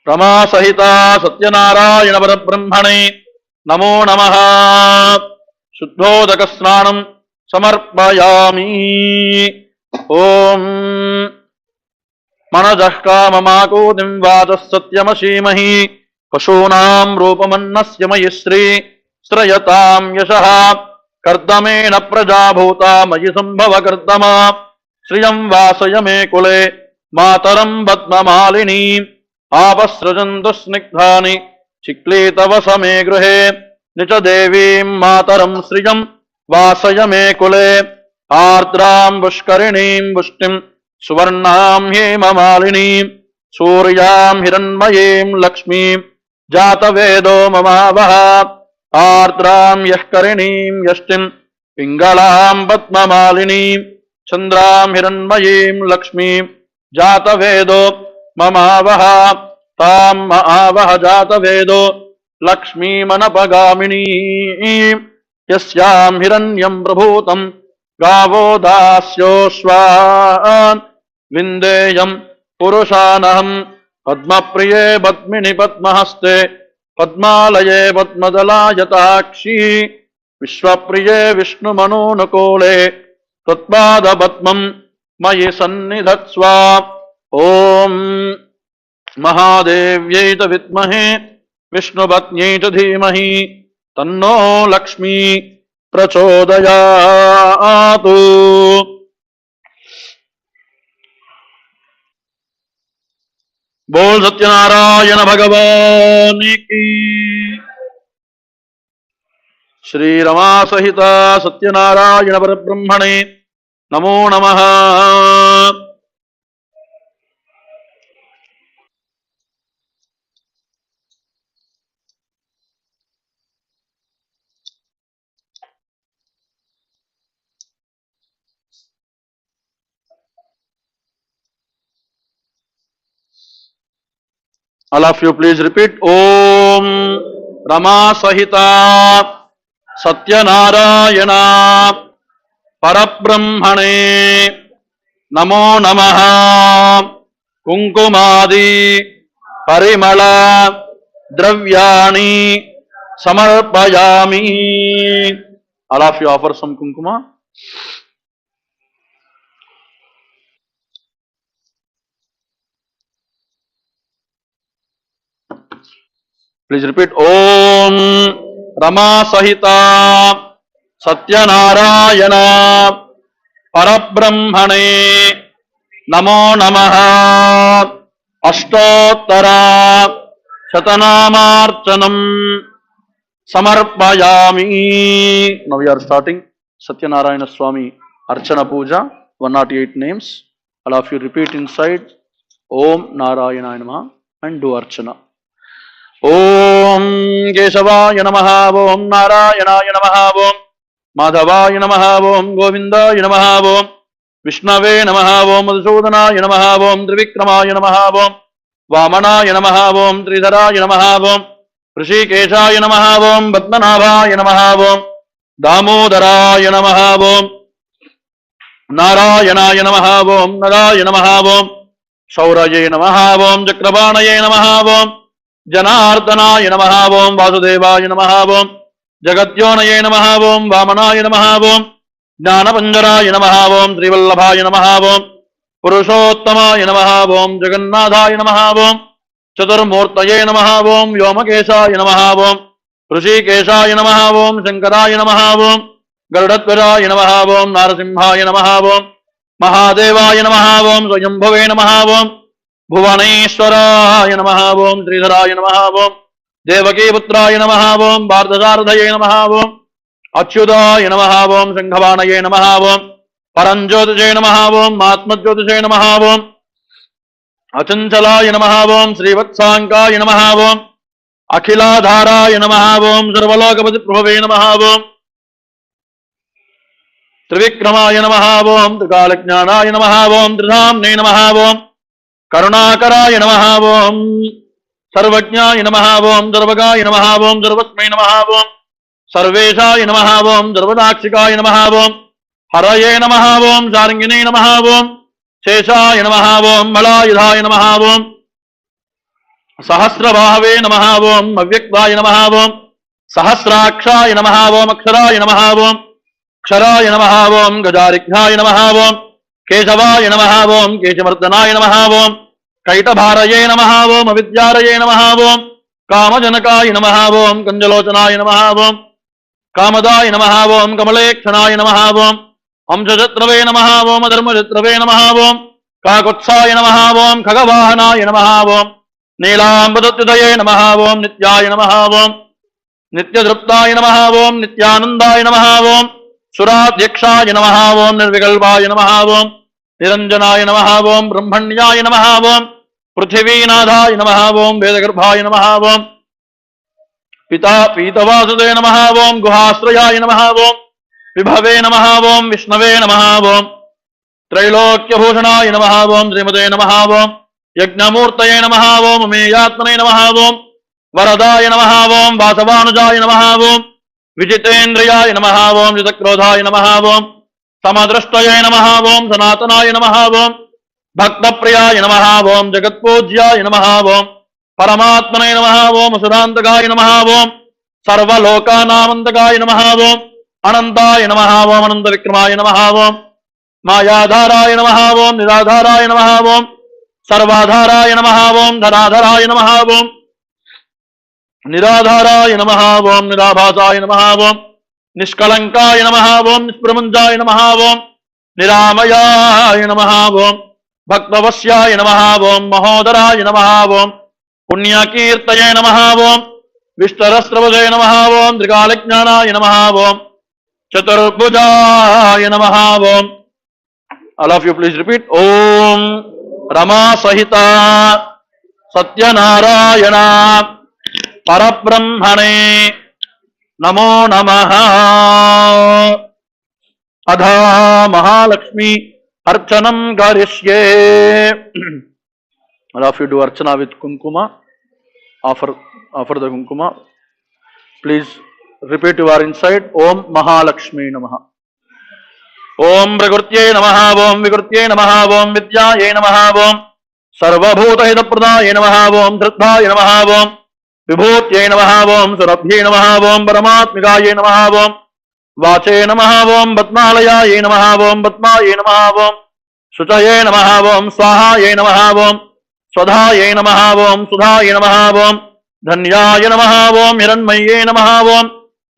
B: रमा सहिता सत्यनारायण परब्रह्मणे नमो नमः शुद्धोदक स्नानं समर्पयामि ओम मनजः काममाकूतिं वाचः सत्यमशीमहि पशूनां रूपमन्नस्य मयि श्री श्रयतां यशः कर्दमेन प्रजा भूता मयि संभव कर्दमा श्रियं वासय मे कुले मातरं पद्ममालिनी आपसृजन्तु स्निग्धानि चिक्लीतव समे गृहे निच देवीं मातरं श्रियं वासय मे कुले आर्द्रां पुष्करिणीं पुष्टिं सुवर्णां हेममालिनीं सूर्यां हिरण्मयीं लक्ष्मीं जातवेदो ममावः आर्द्रां यष्करिणीं यष्टिं पिङ्गलां पद्ममालिनीं चन्द्रां हिरण्मयीं लक्ष्मीं जातवेदो ममावह तां महावह जातवेदो लक्ष्मीमनपगामिनीं यस्यां हिरण्यं प्रभूतं गावो दास्योऽश्वान् विन्देयं पुरुषानहं पद्मप्रिये पद्मिनि पद्महस्ते पद्मालये पद्मदलायताक्षी विश्वप्रिये विष्णुमनोनुकूले त्वत्पादपद्मं मयि सन्निधत्स्व ॐ महादेव्यै च विद्महे विष्णुपत्न्यै च धीमहि तन्नो लक्ष्मी प्रचोदयातु। बोल सत्यनारायण भगवान की। श्री रमा सहित सत्यनारायण परब्रह्मणे नमो नमः। All of you please repeat Om Rama Sahita Satyanarayana Parabrahmane Namo Namaha Kunkumadi Parimala Dravyani Samarpayami. All of you offer some kunkuma. Please repeat Om Rama Sahita Satyanarayana Parabrahmane Namo Namaha Ashtottara Shatanamarchanam Samarpayami. Now we are starting Satyanarayana Swamy Archana Puja, 108 names. All of you repeat inside Om Narayana Namaha and do Archana. ओम केशवाय नमः ओम नारायणाय नमः ओम माधवाय नमः ओम गोविंदाय नमः ओम विष्णवे नमः ओम मधुसूदनाय नमः ओम त्रिविक्रमाय नमः ओम वामनाय नमः ओम त्रिधराय नमः ओम ऋषिकेशाय नमः ओम पद्मनाभाय नमः ओम दामोदराय नमः ओम नारायणाय नमः ओम नराय नमः ओम शौरये नमः ओम चक्रपाणये नमः ओम जनार्दनाय नमः ओम वासुदेवाय नमः ओम जगद्योनये नमः ओम वामनाय नमः ओम ज्ञानपंजराय नमः ओम श्रीवल्लभाय नमः ओम पुरुषोत्तमाय नमः ओम जगन्नाथाय नमः ओम चतुर्मूर्तये नमः ओम व्योमकेशाय नमः ओम ऋषिकेशाय नमः ओम शंकराय नमः ओम गरुडध्वजाय नमः ओम नारसिंहाय नमः ओम महादेवाय नमः ओम स्वयंभवे नमः ओम भुवनेश्वराय नमः ओम श्रीधराय नमः ओम देवकीपुत्राय नमः ओम पार्थसारथये नमः ओम अच्युताय नमः ओम शंखवाणये नमः ओम परंज्योतिषे नमः ओम आत्मज्योतिषे नमः ओम अचंचलाय नमः ओम श्रीवत्सांकाय नमः ओम अखिलाधाराय नमः ओम सर्वलोकपति प्रभवे नमः ओम त्रिविक्रमाय नमः ओम त्रिकालज्ञानाय नमः ओम त्रिधाम्ने नमः ओम करुणाकराय नमः ओम सर्वज्ञाय नमः ओम सर्वगाय नमः ओम सर्वस्मै नमः ओम सर्वेशाय नमः ओम सर्वदाक्षिकाय नमः ओम हरये नमः ओम शार्ङ्गिने नमः ओम शेषाय नमः ओम बलायुधाय नमः ओम सहस्रबाहवे नमः ओम अव्यक्ताय नमः ओम सहस्राक्षाय नमः ओम अक्षराय नमः ओम क्षराय नमः ओम गजारिघ्नाय नमः ओम केशवाय नमः ओम केशवर्धनाय नमः ओम कैटभारये नमः ओम अविद्यारये नमः ओम कामजनकाय नमः ओम कंजलोचनाय नमः ओम कामदाय नमः ओम कमलेक्षणाय नमः ओम हंसशत्रवे नमः ओम धर्मशत्रवे नमः ओम काकुत्साय नमः ओम खगवाहनाय नमः ओम नीलाम्बुदत्युदये नमः ओम नित्याय नमः ओम नित्यतृप्ताय नमः ओम नित्यानन्दाय नमः ओम सुराध्यक्षाय नमः ओम निर्विकल्पाय नमः ओम निरंजनाय नमः ओम ब्रह्मण्याय नमः ओम पृथिवीनाथाय नमः ओम वेदगर्भाय नमः ओम पिता पीतवासुदे नमः ओं गुहाश्रयाय नमः ओं विभवे नमः ओं विष्णवे नमः ओं त्रैलोक्यभूषणाय नमः ओं श्रीमते नमः ओं यज्ञमूर्तये नमः ओं उमेयात्मने नमः ओं वरदाय नमः ओं वासवानुजाय नमः ओं विजितेन्द्रियाय नमः ओं जितक्रोधाय नमः ओं समदृष्टये नमः ओं सनातनाय नमः ओं भक्तप्रियाय नमः ओं जगत्पूज्याय नमः ओं परमात्मने नमः ओं असुरान्तकाय नमः ओं सर्वलोकानामन्तकाय नमः ओं अनन्ताय नमः ओं अनन्तविक्रमाय नमः ओं मायाधाराय नमः ओं निराधाराय नमः ओं सर्वाधाराय नमः ओं धनाधराय नमः ओं निराधाराय नमः ओं निराभासाय नमः ओं निष्कलंकाय नमः ओं निष्प्रमञ्जाय नमः ओं निरामयाय नमः ओं भक्तवश्याय नमः ओं महोदराय नमः ओं पुण्यकीर्तये नमः ओं विष्टरस्रवसे नमः ओं त्रिकालज्ञानाय नमः ओं चतुर्भुजाय नमः ओं. All of you please repeat. Om Rama Sahita Satyanarayana Parabrahmane Namo Namaha. Adha Mahalakshmi Archanam Garishye. All of you do Archana with Kumkuma. Offer the Kumkuma. Please repeat your inside. Om Mahalakshmi Namaha. ओम प्रकृत्यै नमः ओम विकृत्यै नमः ओम विद्यायै नमः ओम सर्वभूतहितप्रदाय नमः ओम श्रद्धाय नमः ओम विभूत्यै नमः ओम सुरभ्यै नमः ओम परमात्मिकायै नमः ओम वाचे नमः ओम पद्मालयायै नमः ओम पद्मायै नमः ओम शुचये नमः ओम स्वाहायै नमः ओम स्वधायै नमः ओम सुधायै नमः ओम धन्याय नमः ओम हिरण्मये नमः ओम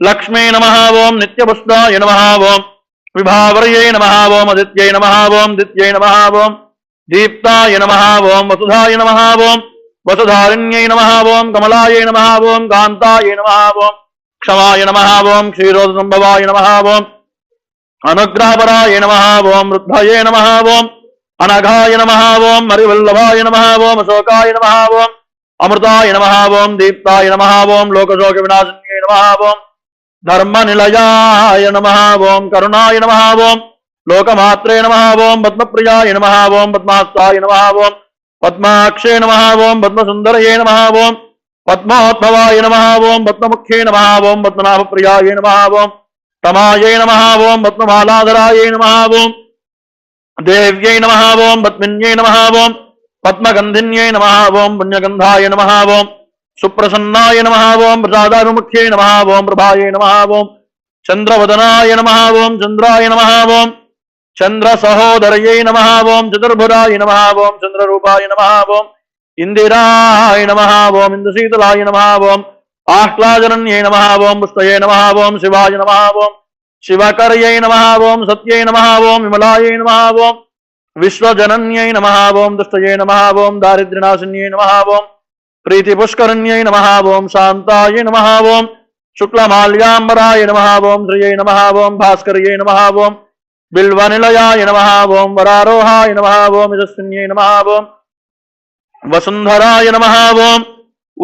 B: लक्ष्मी नमः ओम नित्यपुष्टाय नमः ओम विभावर्यै नमः ओम आदित्यै नमः ओम दित्यै नमः ओम दीप्ताय नमः ओम वसुधाय नमः ओम वसुधारिण्यै नमः ओम कमलायै नमः ओम कान्तायै नमः ओम क्षमाय नमः ओम क्षीरोदसंभवाय नमः ओम अनुग्रहपराय नमः ओम रुद्धये नमः ओम अनघाय नमः ओम मरिवल्लभाय नमः ओम अशोकाय नमः ओम अमृताय नमः ओम दीप्ताय नमः ओम लोकशोकविनाशिन्यै नमः ओम धर्मनिलयाय नमः ओम करुणाय नमः ओम लोकमात्रे नमः ओम पद्मप्रियाय नमः ओम पद्मास्ताय नमः ओम पद्माक्षे नमः ओम पद्मसुन्दरये नमः ओम पद्मोद्भवाय नमः ओम पद्ममुख्ये नमः ओम पद्मनाभप्रियाय नमः ओम तमायै नमः ओम पद्ममालाधराय नमः ओम देव्यै नमः ओम पद्मिन्यै नमः ओम पद्मगन्धिन्यै नमः ओम पुण्यगन्धाय नमः ओम सुप्रसन्नाय नमः ओम प्रसादाभिमुख्ये नमः ओम प्रभाये नमः ओम चंद्रवदनाय नमः ओम चंद्राय नमः ओम चंद्रसहोदरये नमः ओम चतुर्भुजाय नमः ओम चंद्ररूपाय नमः ओम इंदिराय नमः ओम इंद्रशीतलाय नमः ओम आह्लादरण्ये नमः ओम पुष्टये नमः ओम शिवाय नमः ओम शिवकर्यै नमः ओम सत्यै नमः ओम विमलायै नमः ओम विश्वजनन्यै नमः ओम दुष्टये नमः ओम दारिद्र्यनाशिन्यै नमः ओम प्रीतिपुष्करण्यै नमः ओम शान्तायै नमः ओम शुक्लमाल्याम्बराय नमः ओम श्रियै नमः ओम भास्कर्यै नमः ओम बिल्वनिलयाय नमः ओम वरारोहाय नमः ओम यशस्विन्यै नमः ओम वसुन्धराय नमः ओम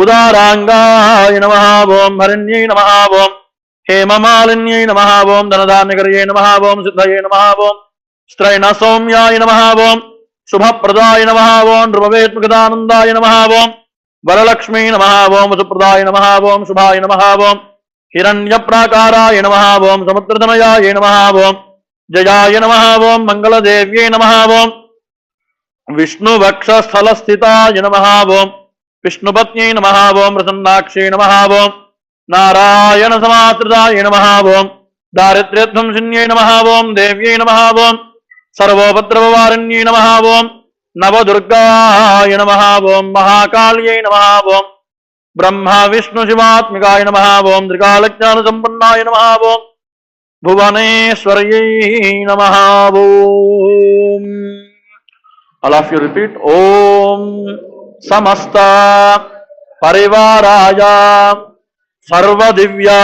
B: उदारांगाय नमः ओम हरिण्यै नमः ओम हेममालिन्यै नमः ओम धनधान्यकर्यै नमः ओम सिद्धये नमः ओम स्त्रैणसौम्याय नमः ओम शुभप्रदाय नमः ओम नृपवेत्मकदानन्दाय नमः ओम वरलक्ष्मी नमः ओम सुप्रदाय नमः ओम शुभाय नमः ओम हिरण्यप्राकाराय नमः ओम समुद्रतनयाय नमः ओम जयाय नमः ओम मंगलदेव्यै नमः ओम विष्णुवक्षस्थलस्थिताय नमः ओम विष्णुपत्न्यै नमः ओम प्रसन्नाक्षै नमः ओम नारायण समाश्रिताय नमः ओम दारिद्र्यध्वंसिन्यै नमः ओम देव्यै नमः ओम सर्वोपद्रववारिण्यै नमः ओम नवदुर्गाय नमः ओम महाकाल्यै नमः ओम ब्रह्मा विष्णु शिवात्मिकाय नमः ओम त्रिकालज्ञानसम्पन्नाय नमः ओम भुवनेश्वर्यै नमः ओम. All of you repeat. Om Samasta Parivaraya Sarvadivya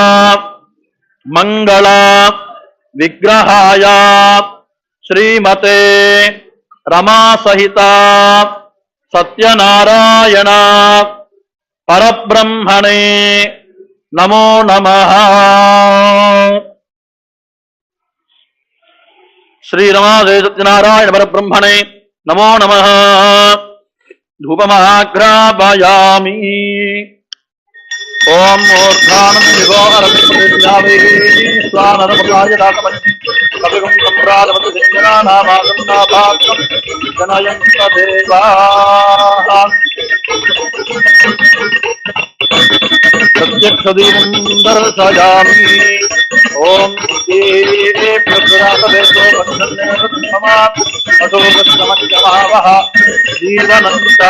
B: Mangala Vigrahaya Srimate Rama Sahita Satyanarayana Parabrahmane नमो नमः। श्रीरमादे सत्यनारायण परब्रह्मणे नमो नमः। धूपमाघ्रापयामि। ओम मूर्धानं विभोरविद्यावे स्वानरपदाय दातमन्ति कविगुं सम्प्राजवति जनानामागन्नाभागं जनयन्त देवाः प्रत्यक्षदीपं दर्शयामि। ओम प्रसुरातवेदो वक्षन्नेरत्समात् अशोकश्रमत्यमावः जीवनन्त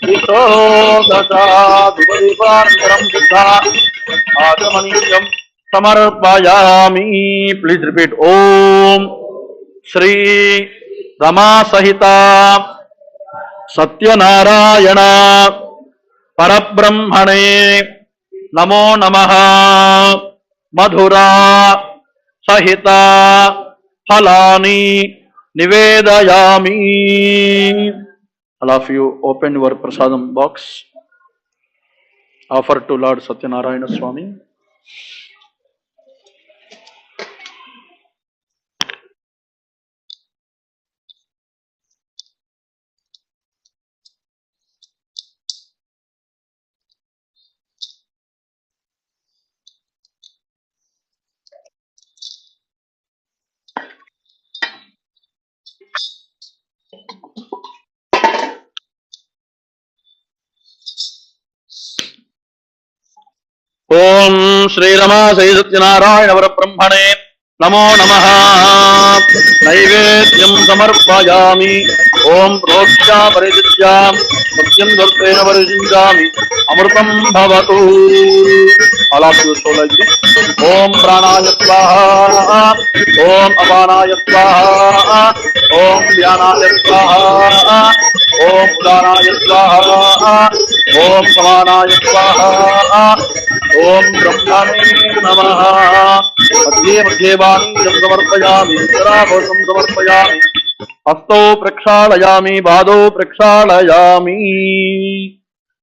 B: विशो दशाधिपदीपान्तरं सिद्धा आचमनीयं समर्पयामि। Please repeat. ओम श्री रमा सहिता सत्यनारायण परब्रह्मणे नमो नमः। मधुरा सहिता फलानि निवेदयामि। All of you open your prasadam box. Offer to Lord Satyanarayana Swamy. ओम श्री रमा श्री सत्यनारायण परब्रह्मणे नमो नमः। नैवेद्यं समर्पयामि। ओम प्रोक्ष्या परिदित्यां सत्यं दर्पेण परिजिञ्जामि अमृतं भवतु। All of you so like this. ओम प्राणाय स्वाहा। ओम अपानाय स्वाहा। ओम व्यानाय स्वाहा। ओम उदानाय स्वाहा। ओम समानाय स्वाहा। ओम ब्रह्मणे नमः। मध्ये मध्ये वाणीं समर्पयामि। उत्तराभूतं समर्पयामि। हस्तौ प्रक्षालयामि। पादौ प्रक्षालयामि।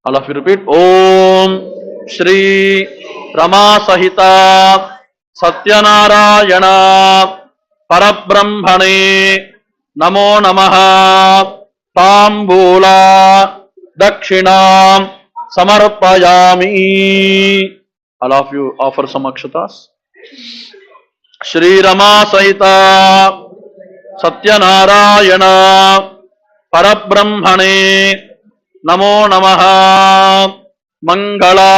B: All of you repeat. ओम श्री रमा सहिता सत्यनारायण परब्रह्मणे नमो नमः। ताम्बूला दक्षिणां समर्पयामि। All of you offer some akshatas. Shri Rama Sahita Satyanarayana Parabrahmane Namo Namaha. Mangala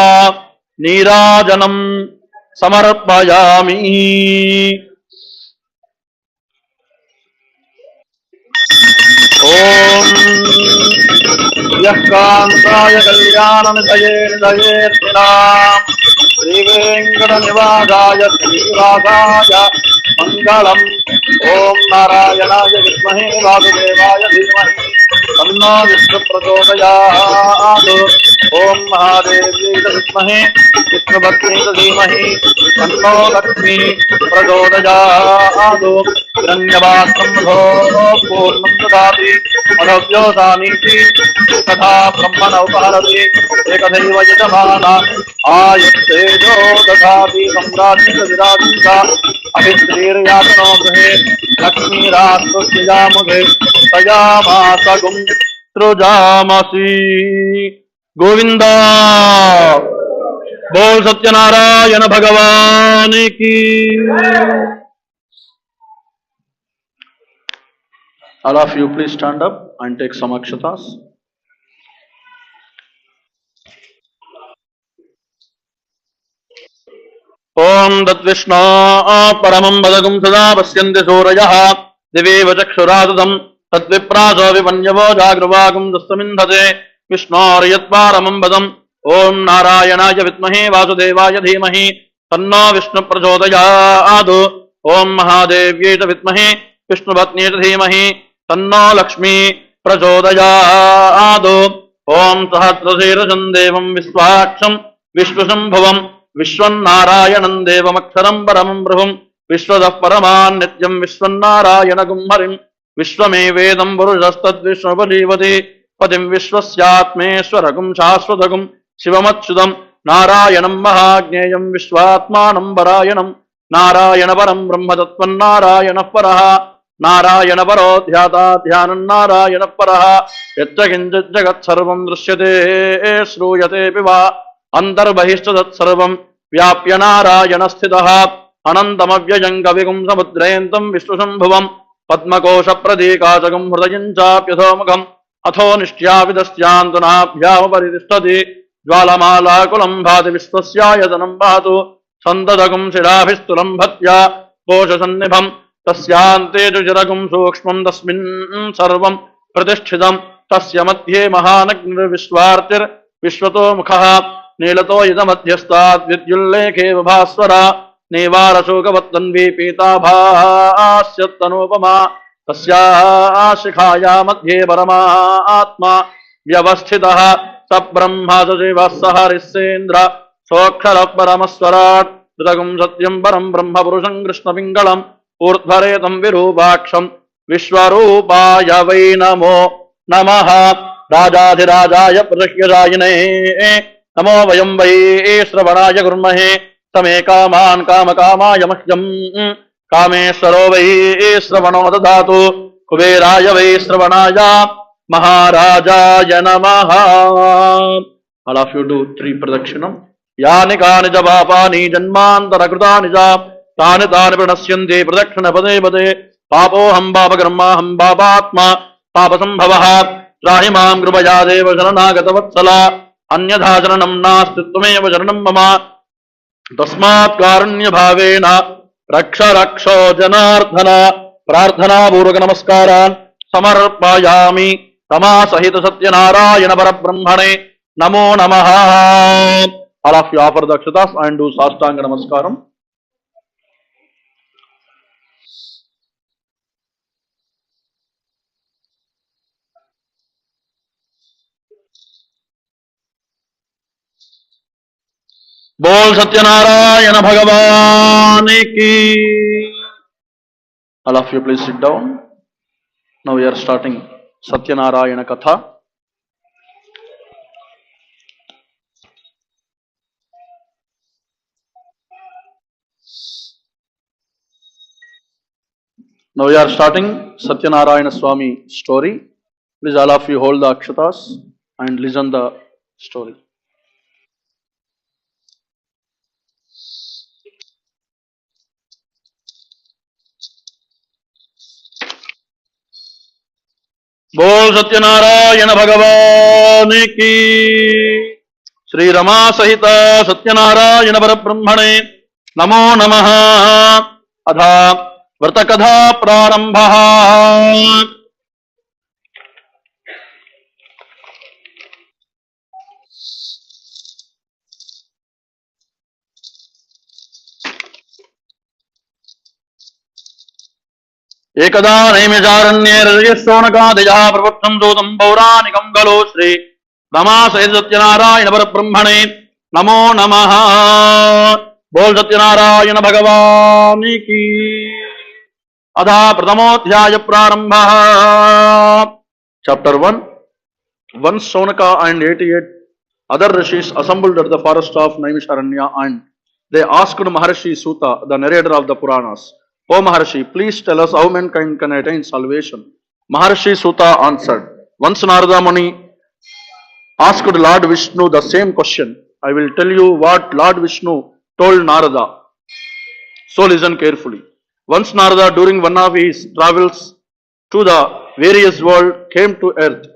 B: Nirajanam Samarpayami. Om Yakansaya Kalyananitaye Nidayettinam Sri Venkata Nivadaya Srivasaya Mangalam. Om Narayanaya Vidmahe Vasudevaya Dhimahi Tanno Vishnu Prachodayat. Om Mahadevya Vidmahe Vishnuvatni Dhimahi Tanno Lakshmi Prachodayat. Hiranyavastam Purnam Dadati Madhavyo Saniti तथा ब्रह्मण उपहरति एकदैव यजमाना आयुस्तेजो दधाति सम्राज्ञ विराजिता अभिश्रीर्यातनो गृहे लक्ष्मीरात्मस्यामुखे तयामासगुं सृजामसि। गोविंदा बोल सत्यनारायण भगवान की। All of you please stand up and take some akshatas. ओम तद्विष्णो परमं पदगुं सदा पश्यन्ति सूरयः दिवेव चक्षुरादतं तद्विप्रासो विपन्यवो जागृवागुं दस्तमिन्धते विष्णोर्यत्पारमं पदम्। ओम नारायणाय विद्महे वासुदेवाय धीमहि तन्नो विष्णु प्रचोदयात्। ओम महादेव्यै च विद्महे विष्णुपत्न्यै च धीमहि तन्नो लक्ष्मी प्रचोदयात्। ओम सहस्रशीर्षं देवं विश्वाक्षं विश्वशंभुवम् विश्वन्नारायणं देवमक्षरं परमं प्रभुं विश्वतः परमान् नित्यं विश्वन्नारायणगुं हरिं विश्वमेवेदं पुरुषस्तद्विष्णुपजीवति पतिं विश्वस्यात्मेश्वरगुं शाश्वतगुं शिवमच्युतं నారాయణం మహాజ్ఞేయం విశ్వాత్మానం పరాయణం నారాయణ పరం బ్రహ్మతత్వన్నారాయణ పరః నారాయణ పరో ధ్యాతా ధ్యానం నారాయణ పరః యత్ర కించిత్ జగత్సర్వం దృశ్యతే శ్రూయతేపి వా అంతర్బహిష్ట తత్సర్వం వ్యాప్య నారాయణ స్థితః అనంతమవ్యయం కవిగుం సముద్రయంతం విష్ణుశంభువం పద్మకోశ ప్రతీకాచకం హృదయం చాప్యథోముఖం అథో నిష్ట్యావిదస్యాంతునాభ్యాముపరితిష్టతి జ్వాలమాలాకులం భాతి విశ్వస్యాయతనం వహతు సందదగుం శిలాభిస్తులం భత్యా కోశసన్నిభం తస్యాంతే చుచిరగుం సూక్ష్మం తస్మిన్ సర్వం ప్రతిష్ఠితం తస్య మధ్యే మహానగ్నిర్విశ్వార్తిర్విశ్వతో ముఖః నీలతో ఇదమధ్యస్తాద్ విద్యుల్లేఖే భాస్వర నీవారశోకవత్తన్వీ పీతాభాస్యత్తనూపమా తస్యాశిఖాయా మధ్యే పరమాత్మా వ్యవస్థితః స బ్రహ్మ సజీవ సహరిస్సేంద్ర సోక్షర పరమస్వరాట్ ధృతగుం సత్యం పరం బ్రహ్మ పురుషం కృష్ణపింగళం ఊర్ధ్వరేతం విరూపాక్షం విశ్వరూపాయ వై నమో నమః రాజాధిరాజాయ ప్రదహ్యజాయినే నమో వయం వై శ్రవణాయ కుర్మహే తమే కామాన్ కామకామాయ మహ్యం కామేశ్వరో వై శ్రవణో దదాతు కుబేరాయ వై శ్రవణాయ మహారాజాయ నమః. All of you do 3 ప్రదక్షిణం. యాని కాని చ పాపాని జన్మాంతరకృతాని చ తాని తాని ప్రణశ్యంతి ప్రదక్షిణ పదే పదే పాపోహం పాపకర్మాహం పాపాత్మా పాపసంభవః త్రాహి మాం కృపయా దేవ శరణాగతవత్సల అన్యథా శరణం నాస్తి త్వమేవ శరణం మమ తస్మాత్ కారుణ్య భావేన రక్ష రక్షో జనార్దన. ప్రార్థనాపూర్వక నమస్కారాన్ సమర్పయామి తమాసహిత సత్యనారాయణ పరబ్రహ్మణే నమో నమః. All of you offer the akshatas and do sastanga namaskaram. बोल सत्यनारायण भगवान की. All of you please sit down. Now we are starting Satyanarayana Katha. Now we are starting Satyanarayana Swamy story. Please all of you hold the akshatas and listen the story. बोल सत्यनारायण भगवान की. श्री रमा सहित सत्यनारायण परब्रह्मणे नमो नमः. अथा व्रतकथा प्रारंभः. एकदा नैमिषारण्ये ऋषिशोणकादयः प्रवृत्तं दूतं पौराणिकं खलु श्री रमासहित सत्यनारायण परब्रह्मणे नमो नमः. बोल सत्यनारायण भगवान की. अथा प्रथमोऽध्याय प्रारंभः. Chapter 1. Once Sonaka and 88 other rishis assembled at the forest of Naimisharanya and they asked Maharshi Suta, the narrator of the Puranas, O Maharshi, please tell us how mankind can attain salvation. Maharshi Suta answered, once Narada Muni asked Lord Vishnu the same question. I will tell you what Lord Vishnu told Narada. So listen carefully. Once Narada, during one of his travels to the various world, came to earth.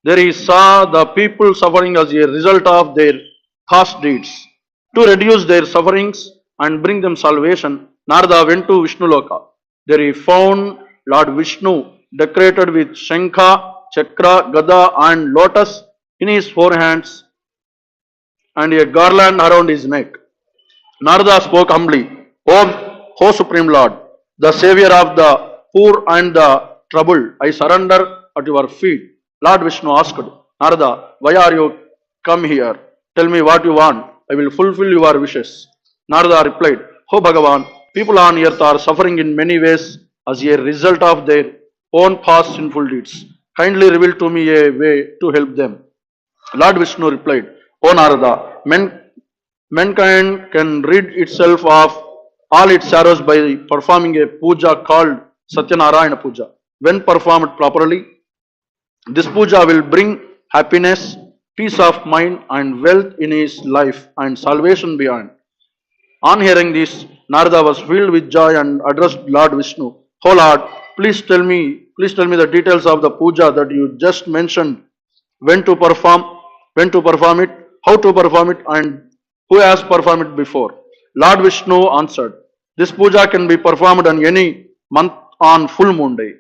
B: There he saw the people suffering as a result of their past deeds. To reduce their sufferings and bring them salvation, Narada went to Vishnuloka. There he found Lord Vishnu decorated with Shankha, Chakra, Gada and lotus in his 4 hands and a garland around his neck. Narada spoke humbly, O Supreme Lord, the Savior of the poor and the troubled, I surrender at your feet. Lord Vishnu asked, Narada, why are you come here? Tell me what you want. I will fulfill your wishes. Narada replied, O Bhagavan, people on earth are suffering in many ways as a result of their own past sinful deeds. Kindly reveal to me a way to help them. Lord Vishnu replied, O Narada, men Mankind can rid itself of all its sorrows by performing a puja called Satyanarayana Puja. When performed properly, this puja will bring happiness, peace of mind, and wealth in his life and salvation beyond. On hearing this, Narada was filled with joy and addressed Lord Vishnu. Oh Lord, please tell me the details of the puja that you just mentioned. When to perform, when to perform it, how to perform it, and who has performed it before. Lord Vishnu answered, this puja can be performed on any month on full moon day.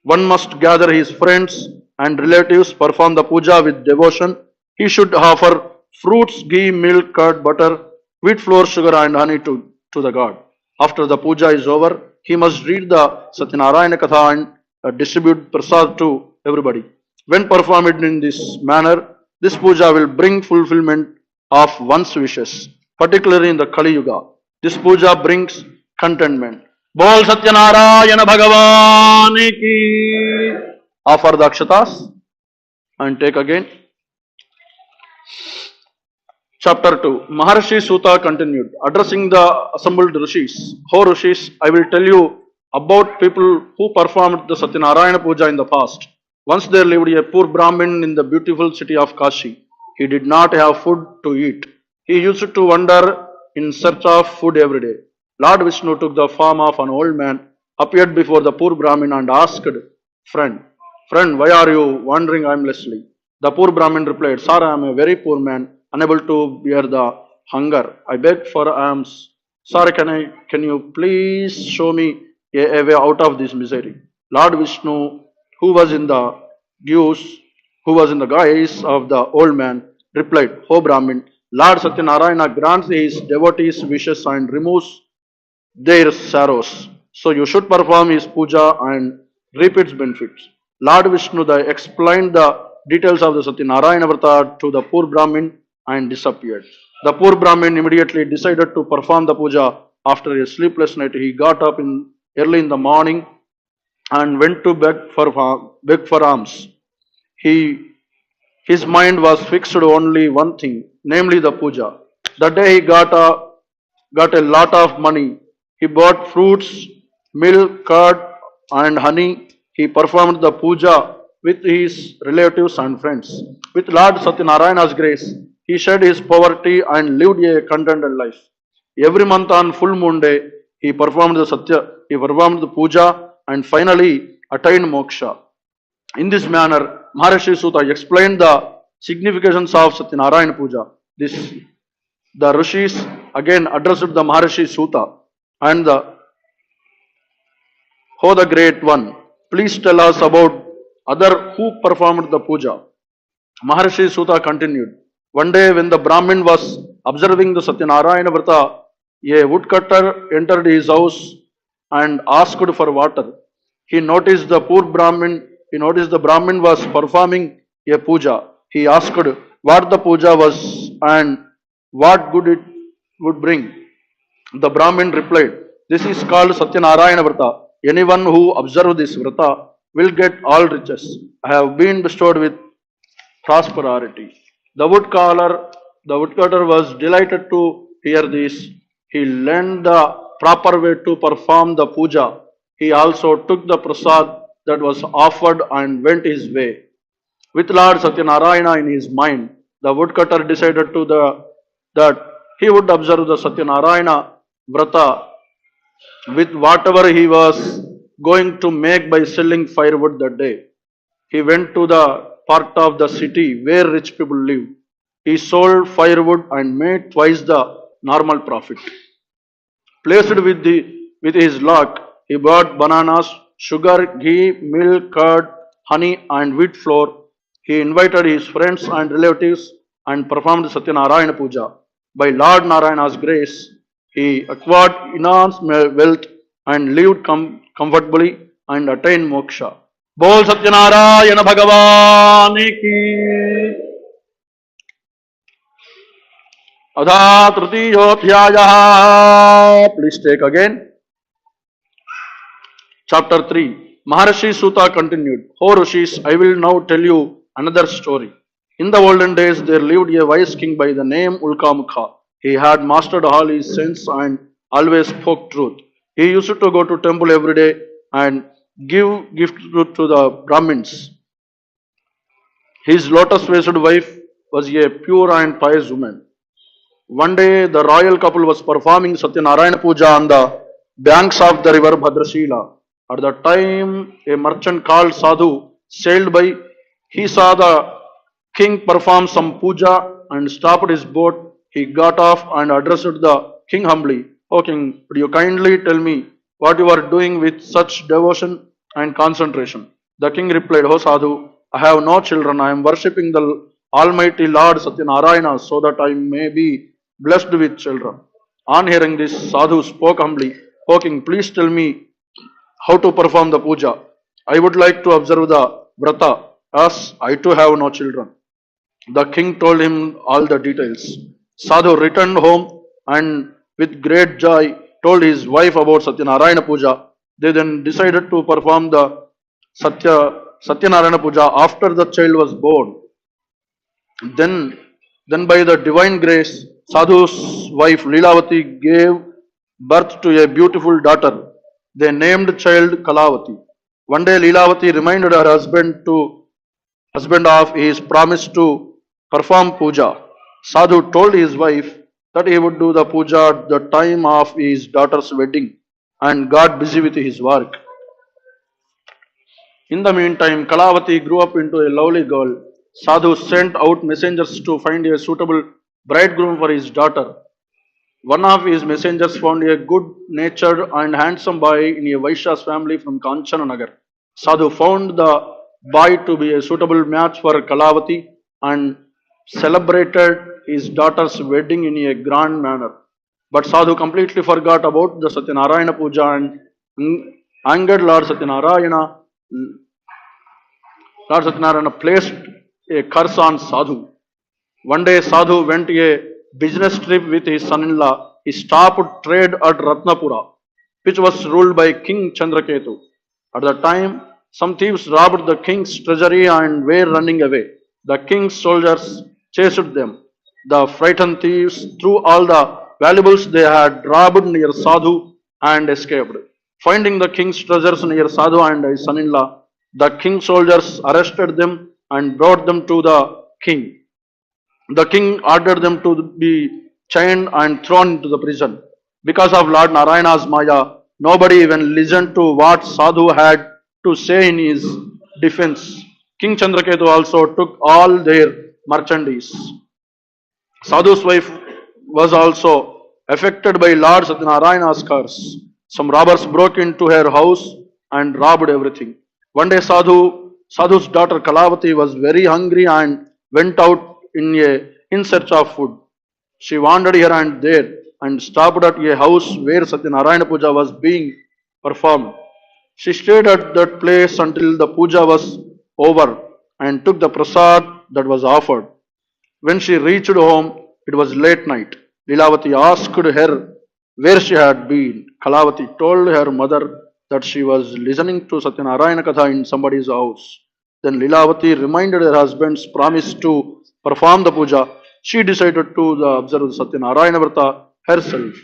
B: One must gather his friends and relatives, perform the puja with devotion. He should offer fruits, ghee, milk, curd, butter, wheat flour, sugar, and honey to the god. After the puja is over, he must read the Satyanarayana Katha and distribute prasad to everybody. When performed in this manner, this puja will bring fulfillment of one's wishes, particularly in the Kali Yuga. This puja brings contentment. Bol Satyanarayana Bhagavan ki. Offer the akshatas and take again. Chapter 2. Maharshi Suta continued, addressing the assembled rishis. O rishis, I will tell you about people who performed the Satyanarayana Puja in the past. Once there lived a poor Brahmin in the beautiful city of Kashi. He did not have food to eat. He used to wander in search of food every day. Lord Vishnu took the form of an old man, appeared before the poor Brahmin and asked, Friend, why are you wandering aimlessly? The poor Brahmin replied, Sir, I am a very poor man, unable to bear the hunger. I beg for alms. Sir, can you please show me a way out of this misery? Lord Vishnu, who was in the guise, who was in the guise of the old man, replied, O Brahmin, Lord Satyanarayana grants his devotees wishes and removes their sorrows. So you should perform his puja and reap its benefits. Lord Vishnu explained the details of the Satyanarayana Vrata to the poor Brahmin and disappeared. The poor Brahmin immediately decided to perform the puja. After a sleepless night, he got up early in the morning and went to beg for alms. His mind was fixed only one thing, namely the puja. That day he got a lot of money. He bought fruits, milk, curd, and honey. He performed the puja with his relatives and friends. With Lord Satyanarayana's grace, he shed his poverty and lived a contented life. Every month on full moon day, he performed the puja and finally attained moksha. In this manner, Maharshi Suta explained the significance of Satyanarayana Puja. The rishis again addressed the Maharshi Suta and the Great One, please tell us about other who performed the puja. Maharshi Suta continued, one day when the Brahmin was observing the Satyanarayana Vrata, a woodcutter entered his house and asked for water. He noticed the Brahmin was performing a puja. He asked what the puja was and what good it would bring. The Brahmin replied, this is called Satyanarayana Vrata. Anyone who observes this Vrata will get all riches. I have been bestowed with prosperity. The woodcutter was delighted to hear this. He learned the proper way to perform the puja. He also took the prasad that was offered and went his way. With Lord Satyanarayana in his mind, the woodcutter decided that he would observe the Satyanarayana Vrata with whatever he was going to make by selling firewood that day. He went to the part of the city where rich people live. He sold firewood and made twice the normal profit. Placed with his luck, he bought bananas, sugar, ghee, milk, curd, honey, and wheat flour. He invited his friends and relatives and performed Satyanarayana Puja. By Lord Narayana's grace, he acquired enormous wealth and lived comfortably and attained moksha. Bol Satyanarayana Bhagavan ki. Adha Tritiyodhyaya. Please take again. Chapter 3. Maharshi Suta continued, O Rishis, I will now tell you another story. In the olden days, there lived a wise king by the name Ulkamukha.
C: He had mastered all his sense and always spoke truth. He used to go to temple every day and give gift to the Brahmins. His lotus-faced wife was a pure and pious woman. One day, the royal couple was performing Satyanarayana Puja on the banks of the river Bhadrashila. At the time, a merchant called Sadhu sailed by. He saw the king perform some puja and stopped his boat. He got off and addressed the king humbly. O king, would you kindly tell me what you are doing with such devotion and concentration? The king replied, O Sadhu, I have no children. I am worshipping the Almighty Lord Satyanarayana so that I may be blessed with children. On hearing this, Sadhu spoke humbly, O king, please tell me how to perform the puja. I would like to observe the vrata as I too have no children. The king told him all the details. Sadhu returned home and with great joy told his wife about Satyanarayana Puja. They then decided to perform the Satyanarayana Puja after the child was born. Then, then by the divine grace, Sadhu's wife Lilavati gave birth to a beautiful daughter. They named the child Kalavati. One day Lilavati reminded her husband of his promise to perform puja. Sadhu told his wife that he would do the puja at the time of his daughter's wedding and got busy with his work. In the meantime, Kalavati grew up into a lovely girl. Sadhu sent out messengers to find a suitable bridegroom for his daughter. One of his messengers found a good-natured and handsome boy in a Vaishya's family from Kanchananagar. Sadhu found the boy to be a suitable match for Kalavati and celebrated his daughter's wedding in a grand manner. But Sadhu completely forgot about the Satyanarayana Puja and angered Lord Satyanarayana. Lord Satyanarayana placed a curse on Sadhu. One day Sadhu went a business trip with his son-in-law. He stopped trade at Ratnapura, which was ruled by King Chandraketu. At the time, some thieves robbed the king's treasury and were running away. The king's soldiers chased them. The frightened thieves threw all the valuables they had robbed near Sadhu and escaped. Finding the king's treasures near Sadhu and his son-in-law, the king's soldiers arrested them and brought them to the king. The king ordered them to be chained and thrown into the prison. Because of Lord Narayana's Maya, nobody even listened to what Sadhu had to say in his defense. King Chandraketu also took all their merchandise. Sadhu's wife was also affected by Lord Satyanarayana's curse. Some robbers broke into her house and robbed everything. One day Sadhu's daughter Kalavati was very hungry and went out in search of food. She wandered here and there and stopped at a house where Satyanarayana Puja was being performed. She stayed at that place until the puja was over and took the prasad that was offered. When she reached home, it was late night. Lilavati asked her where she had been. Kalavati told her mother that she was listening to Satyanarayana Katha in somebody's house. Then Lilavati reminded her husband's promise to perform the puja. She decided to observe Satyanarayana Vrata herself.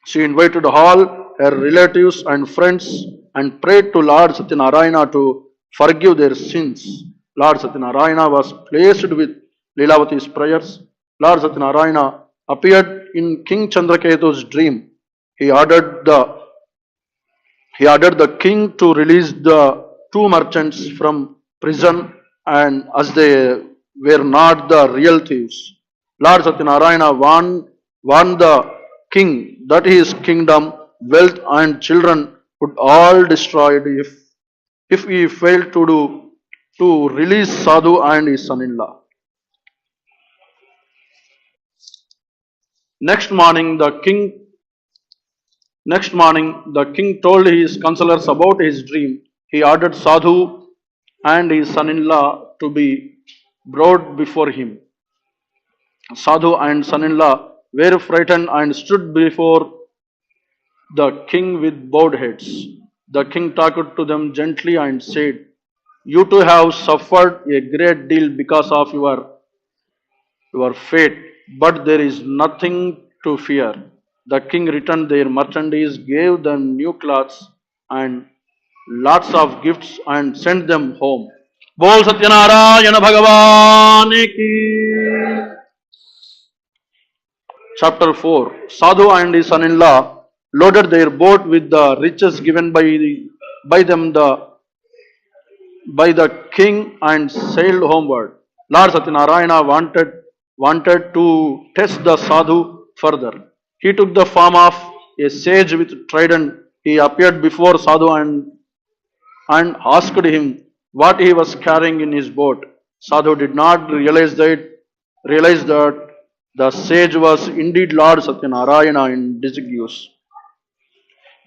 C: She invited all her relatives and friends and prayed to Lord Satyanarayana to forgive their sins. Lord Satyanarayana was pleased with Lilavati's prayers. Lord Satyanarayana appeared in King Chandraketu's dream. He ordered the king to release the two merchants from prison and as they were not the real thieves. Lord Satyanarayana warned the king that his kingdom, wealth and children would all destroyed if he failed to release Sadhu and his son-in-law. Next morning, the king told his counselors about his dream. He ordered Sadhu and his son-in-law to be brought before him. Sadhu and son-in-law were frightened and stood before the king with bowed heads. The king talked to them gently and said, "You two have suffered a great deal because of your fate. but there is nothing to fear. The king returned their merchandise, gave them new clothes and lots of gifts, and sent them home.
B: बोल सत्यनारायण भगवान की
C: Chapter 4. Sadhu and his son-in-law loaded their boat with the riches given by them by the king and sailed homeward. Lord Satyanarayana wanted to test the sadhu further. He took the form of a sage with trident. He appeared before sadhu and asked him what he was carrying in his boat. Sadhu did not realize that the sage was indeed Lord Satyanarayana in disguise.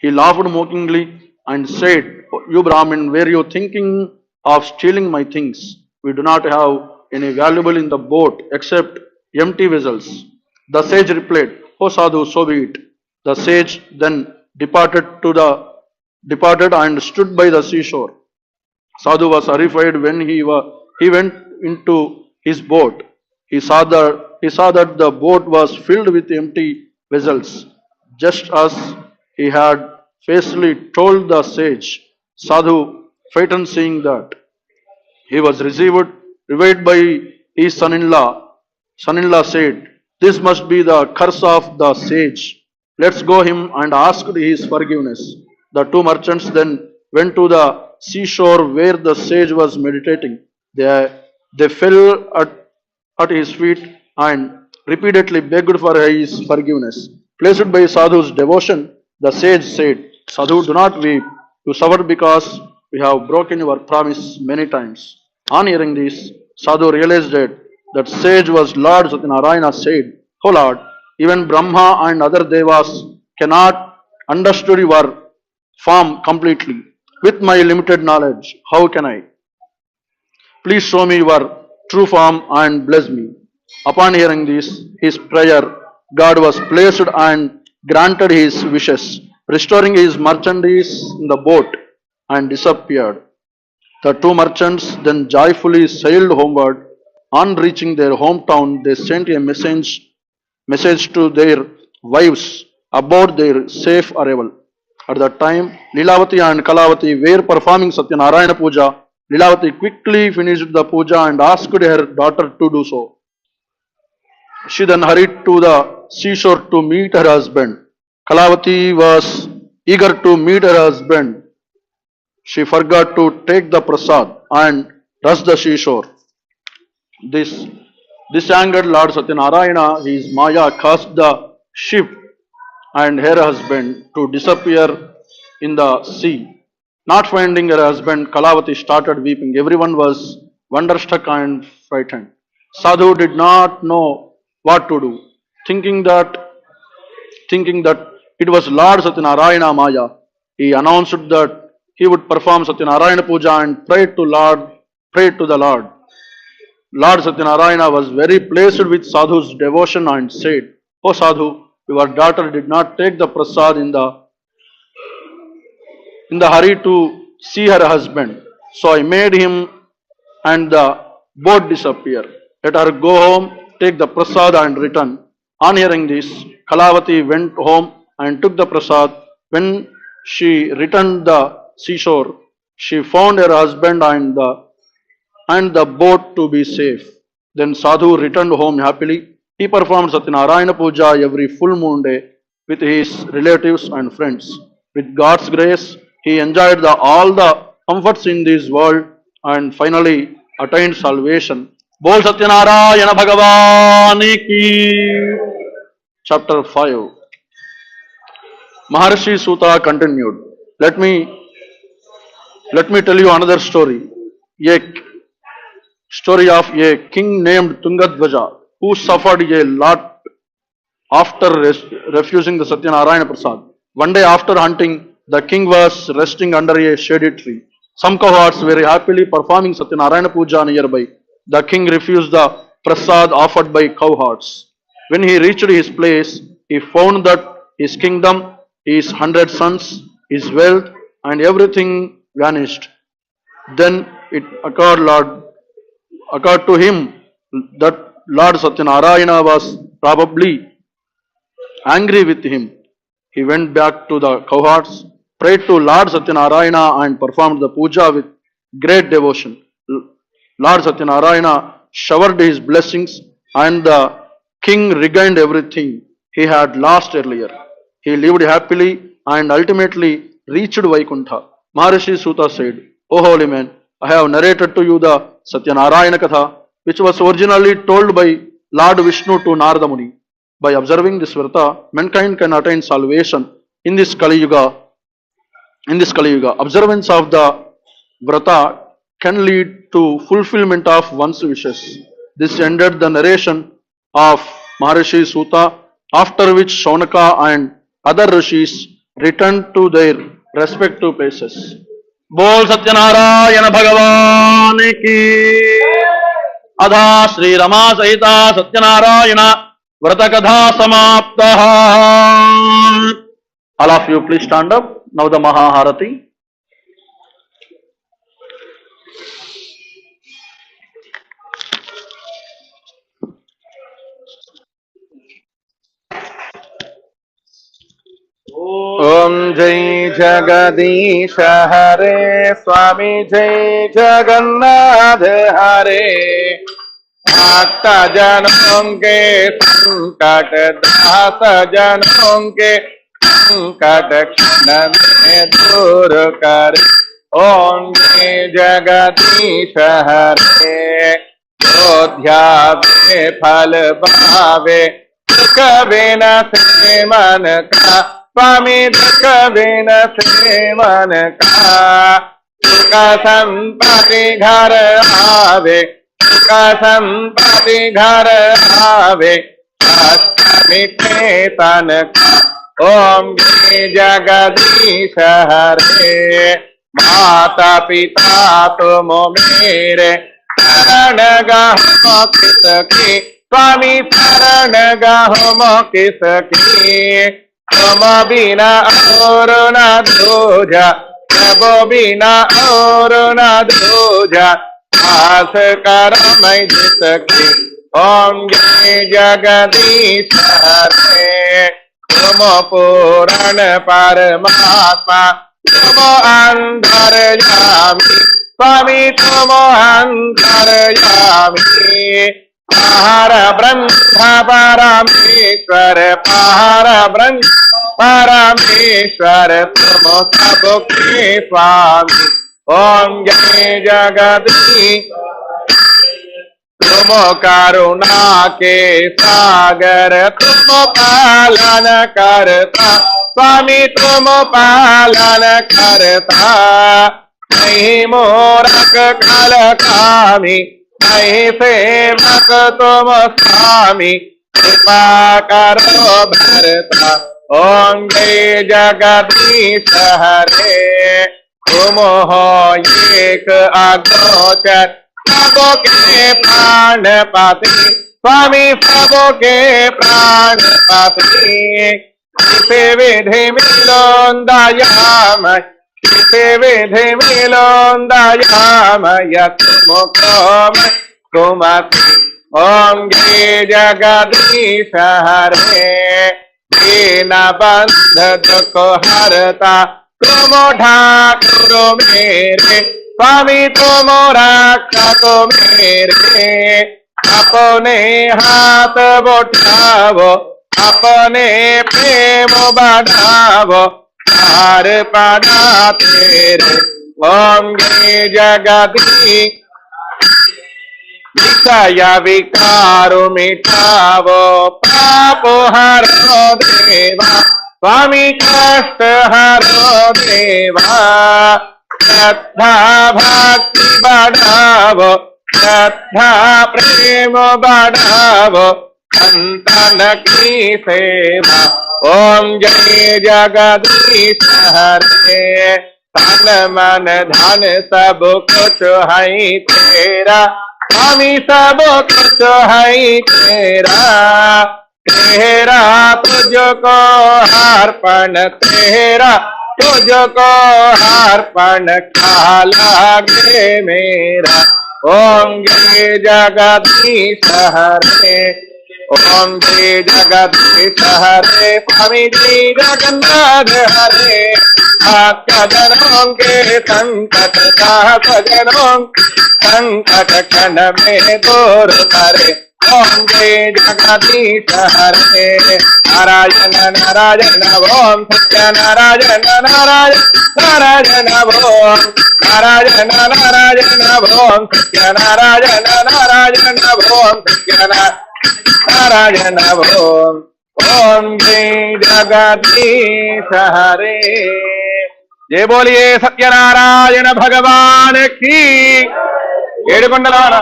C: He laughed mockingly and said, "You Brahmin, were you thinking of stealing my things? We do not have any valuable in the boat except empty vessels." The sage replied, "O Sadhu, so be it." The sage then departed and stood by the seashore. Sadhu was horrified when he went into his boat. He saw that the boat was filled with empty vessels, just as he had fastly told the sage. Sadhu, frightened seeing that he was revived by his son-in-law. Son-in-law said, "This must be the curse of the sage. Let's go him and ask his forgiveness." The two merchants then went to the seashore where the sage was meditating. They fell at his feet and repeatedly begged for his forgiveness. Pleased by Sadhu's devotion, the sage said, "Sadhu, do not weep. You suffered because we have broken your promise many times." On hearing this, Sadhu realized that sage was Lord Satyanarayana. Said, "O Lord, even Brahma and other devas cannot understand your form completely. With my limited knowledge, how can I? Please show me your true form and bless me." Upon hearing this, his prayer, God was pleased and granted his wishes, restoring his merchandise in the boat and disappeared. The two merchants then joyfully sailed homeward. On reaching their hometown, they sent a message to their wives about their safe arrival. At that time, Lilavati and Kalavati were performing Satyanarayana Puja. Lilavati quickly finished the puja and asked her daughter to do so. She then hurried to the seashore to meet her husband. Kalavati was eager to meet her husband. She forgot to take the prasad and rushed the seashore. This, this angered Lord Satyanarayana. His Maya caused the ship and her husband to disappear in the sea. Not finding her husband, Kalavati started weeping. Everyone was wonderstruck and frightened. Sadhu did not know what to do. Thinking that it was Lord Satyanarayana Maya, he announced that he would perform Satyanarayana Puja and prayed to the Lord. Lord Satyanarayana was very pleased with Sadhu's devotion and said, "O Sadhu, your daughter did not take the prasad in the hurry to see her husband. So I made him and the boat disappear. Let her go home, take the prasad and return." On hearing this, Kalavati went home and took the prasad. When she returned the seashore, she found her husband and the boat to be safe. Then Sadhu returned home happily. He performed Satyanarayana Puja every full moon day with his relatives and friends. With God's grace, he enjoyed all the comforts in this world and finally attained salvation.
B: बोल सत्यनारायण भगवान की
C: Chapter 5. Maharshi Suta continued. Let me tell you another story. A story of a king named Tungadvaja who suffered a lot after refusing the Satyanarayana Prasad. One day after hunting, the king was resting under a shady tree. Some cohorts were happily performing Satyanarayana Puja nearby. The king refused the prasad offered by cohorts. When he reached his place, he found that his kingdom, his 100 sons, his wealth, and everything vanished. Then it occurred to him that Lord Satyanarayana was probably angry with him. He went back to the cohorts, prayed to Lord Satyanarayana and performed the puja with great devotion. Lord Satyanarayana showered his blessings and the king regained everything he had lost earlier. He lived happily and ultimately reached Vaikuntha. Maharishi Suta said, O holy man, I have narrated to you the Satyanarayana Katha, which was originally told by Lord Vishnu to Narada Muni. By observing this Vrata, mankind can attain salvation in this Kali Yuga. Observance of the Vrata can lead to fulfillment of one's wishes. This ended the narration of Maharishi Suta, after which Shaunaka and other rishis returned to their respective places.
B: बोल सत्यनारायण भगवान की। अधा श्री रमा सहिता सत्यनारायण व्रत कथा समाप्त।
C: All of you please stand up. Now the Mahaharati.
A: ओम जय जगदीश हरे स्वामी जय जगन्नाथ हरे भक्त जनों के संकट दास जनों के संकट क्षण में दूर कर। ओम जय जगदीश हरे योध्या में फल पावे दुख बिना से मन का स्वामी दुख बिना से मन का सुख संपत्ति घर आवे सुख संपत्ति घर आवे कष्ट मिटे तन का। ओम जय जगदीश हरे माता पिता तुम मेरे शरण गहो किसकी स्वामी शरण गहो किसकी तुम बिना और न दूजा प्रभु बिना और न दूजा आस कर मैं जिसकी। ओम जय जगदीश हरे तुम पूर्ण परमात्मा तुम अंतर्यामी स्वामी तुम अंतर्यामी पार ब्रह्म परमेश्वर पार ब्रह्म परमेश्वर तुम सबके स्वामी। ओम जय जगदीश तुम करुणा के सागर तुम पालन करता स्वामी तुम पालन करता। नहीं मोरक कल कामी नहीं सेवक तुम स्वामी कृपा करो भरता। ओम जय जगदीश हरे तुम हो एक अगोचर सबके प्राण पाति स्वामी सबके प्राण पाति। किसे विधि मिलों दयामय किसे विधि मिलों दयामय तुम कुमति। ओम जय जगदीश हरे दीन बंध दुख हरता तुम ठाकुर मेरे स्वामी तुम रक्षक मेरे। अपने हाथ उठावो अपने प्रेम बढ़ावो हार पड़ा तेरे। ओम जय जगदीश विषय विकारो मिटावो पाप हरो देवा स्वामी कष्ट हरो देवा। श्रद्धा भक्ति बढ़ावो श्रद्धा प्रेम बढ़ावो संतन की सेवा। ओम जय जगदीश हरे तन मन धन सब कुछ है तेरा स्वामी सब कुछ है तेरा। तेरा तुझको अर्पण तेरा तुझको अर्पण क्या लागे मेरा। ओम जय जगदीश हरे ओम श्री जगदीश हरे स्वामी जी जगन्नाथ हरे भक्तजनों के संकट का सजनों संकट क्षण में दूर करे ओम श्री जगदीश हरे नारायण नारायण ओम सत्यनारायण नारायण नारायण ओम नारायण नारायण ओम सत्यनारायण नारायण ओम सत्यनारायण ओम ओम श्री जगदीश हरे। जय बोलिए सत्यनारायण भगवान की। ఏడుకొండలవాడ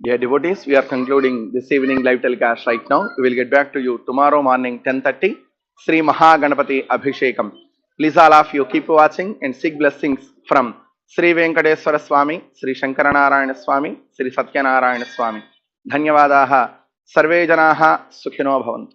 A: Dear devotees, we are concluding this evening live telecast right now. We will get back to you tomorrow morning 10:30, Sri Mahaganapati Abhishekam. Please all of you keep watching and seek blessings from Sri Venkadeswara Swamy, Sri Shankaranarayana Swamy, Sri Satyanarayana Swamy. Dhanyavadaha. Sarve janaha sukhino bhavantu.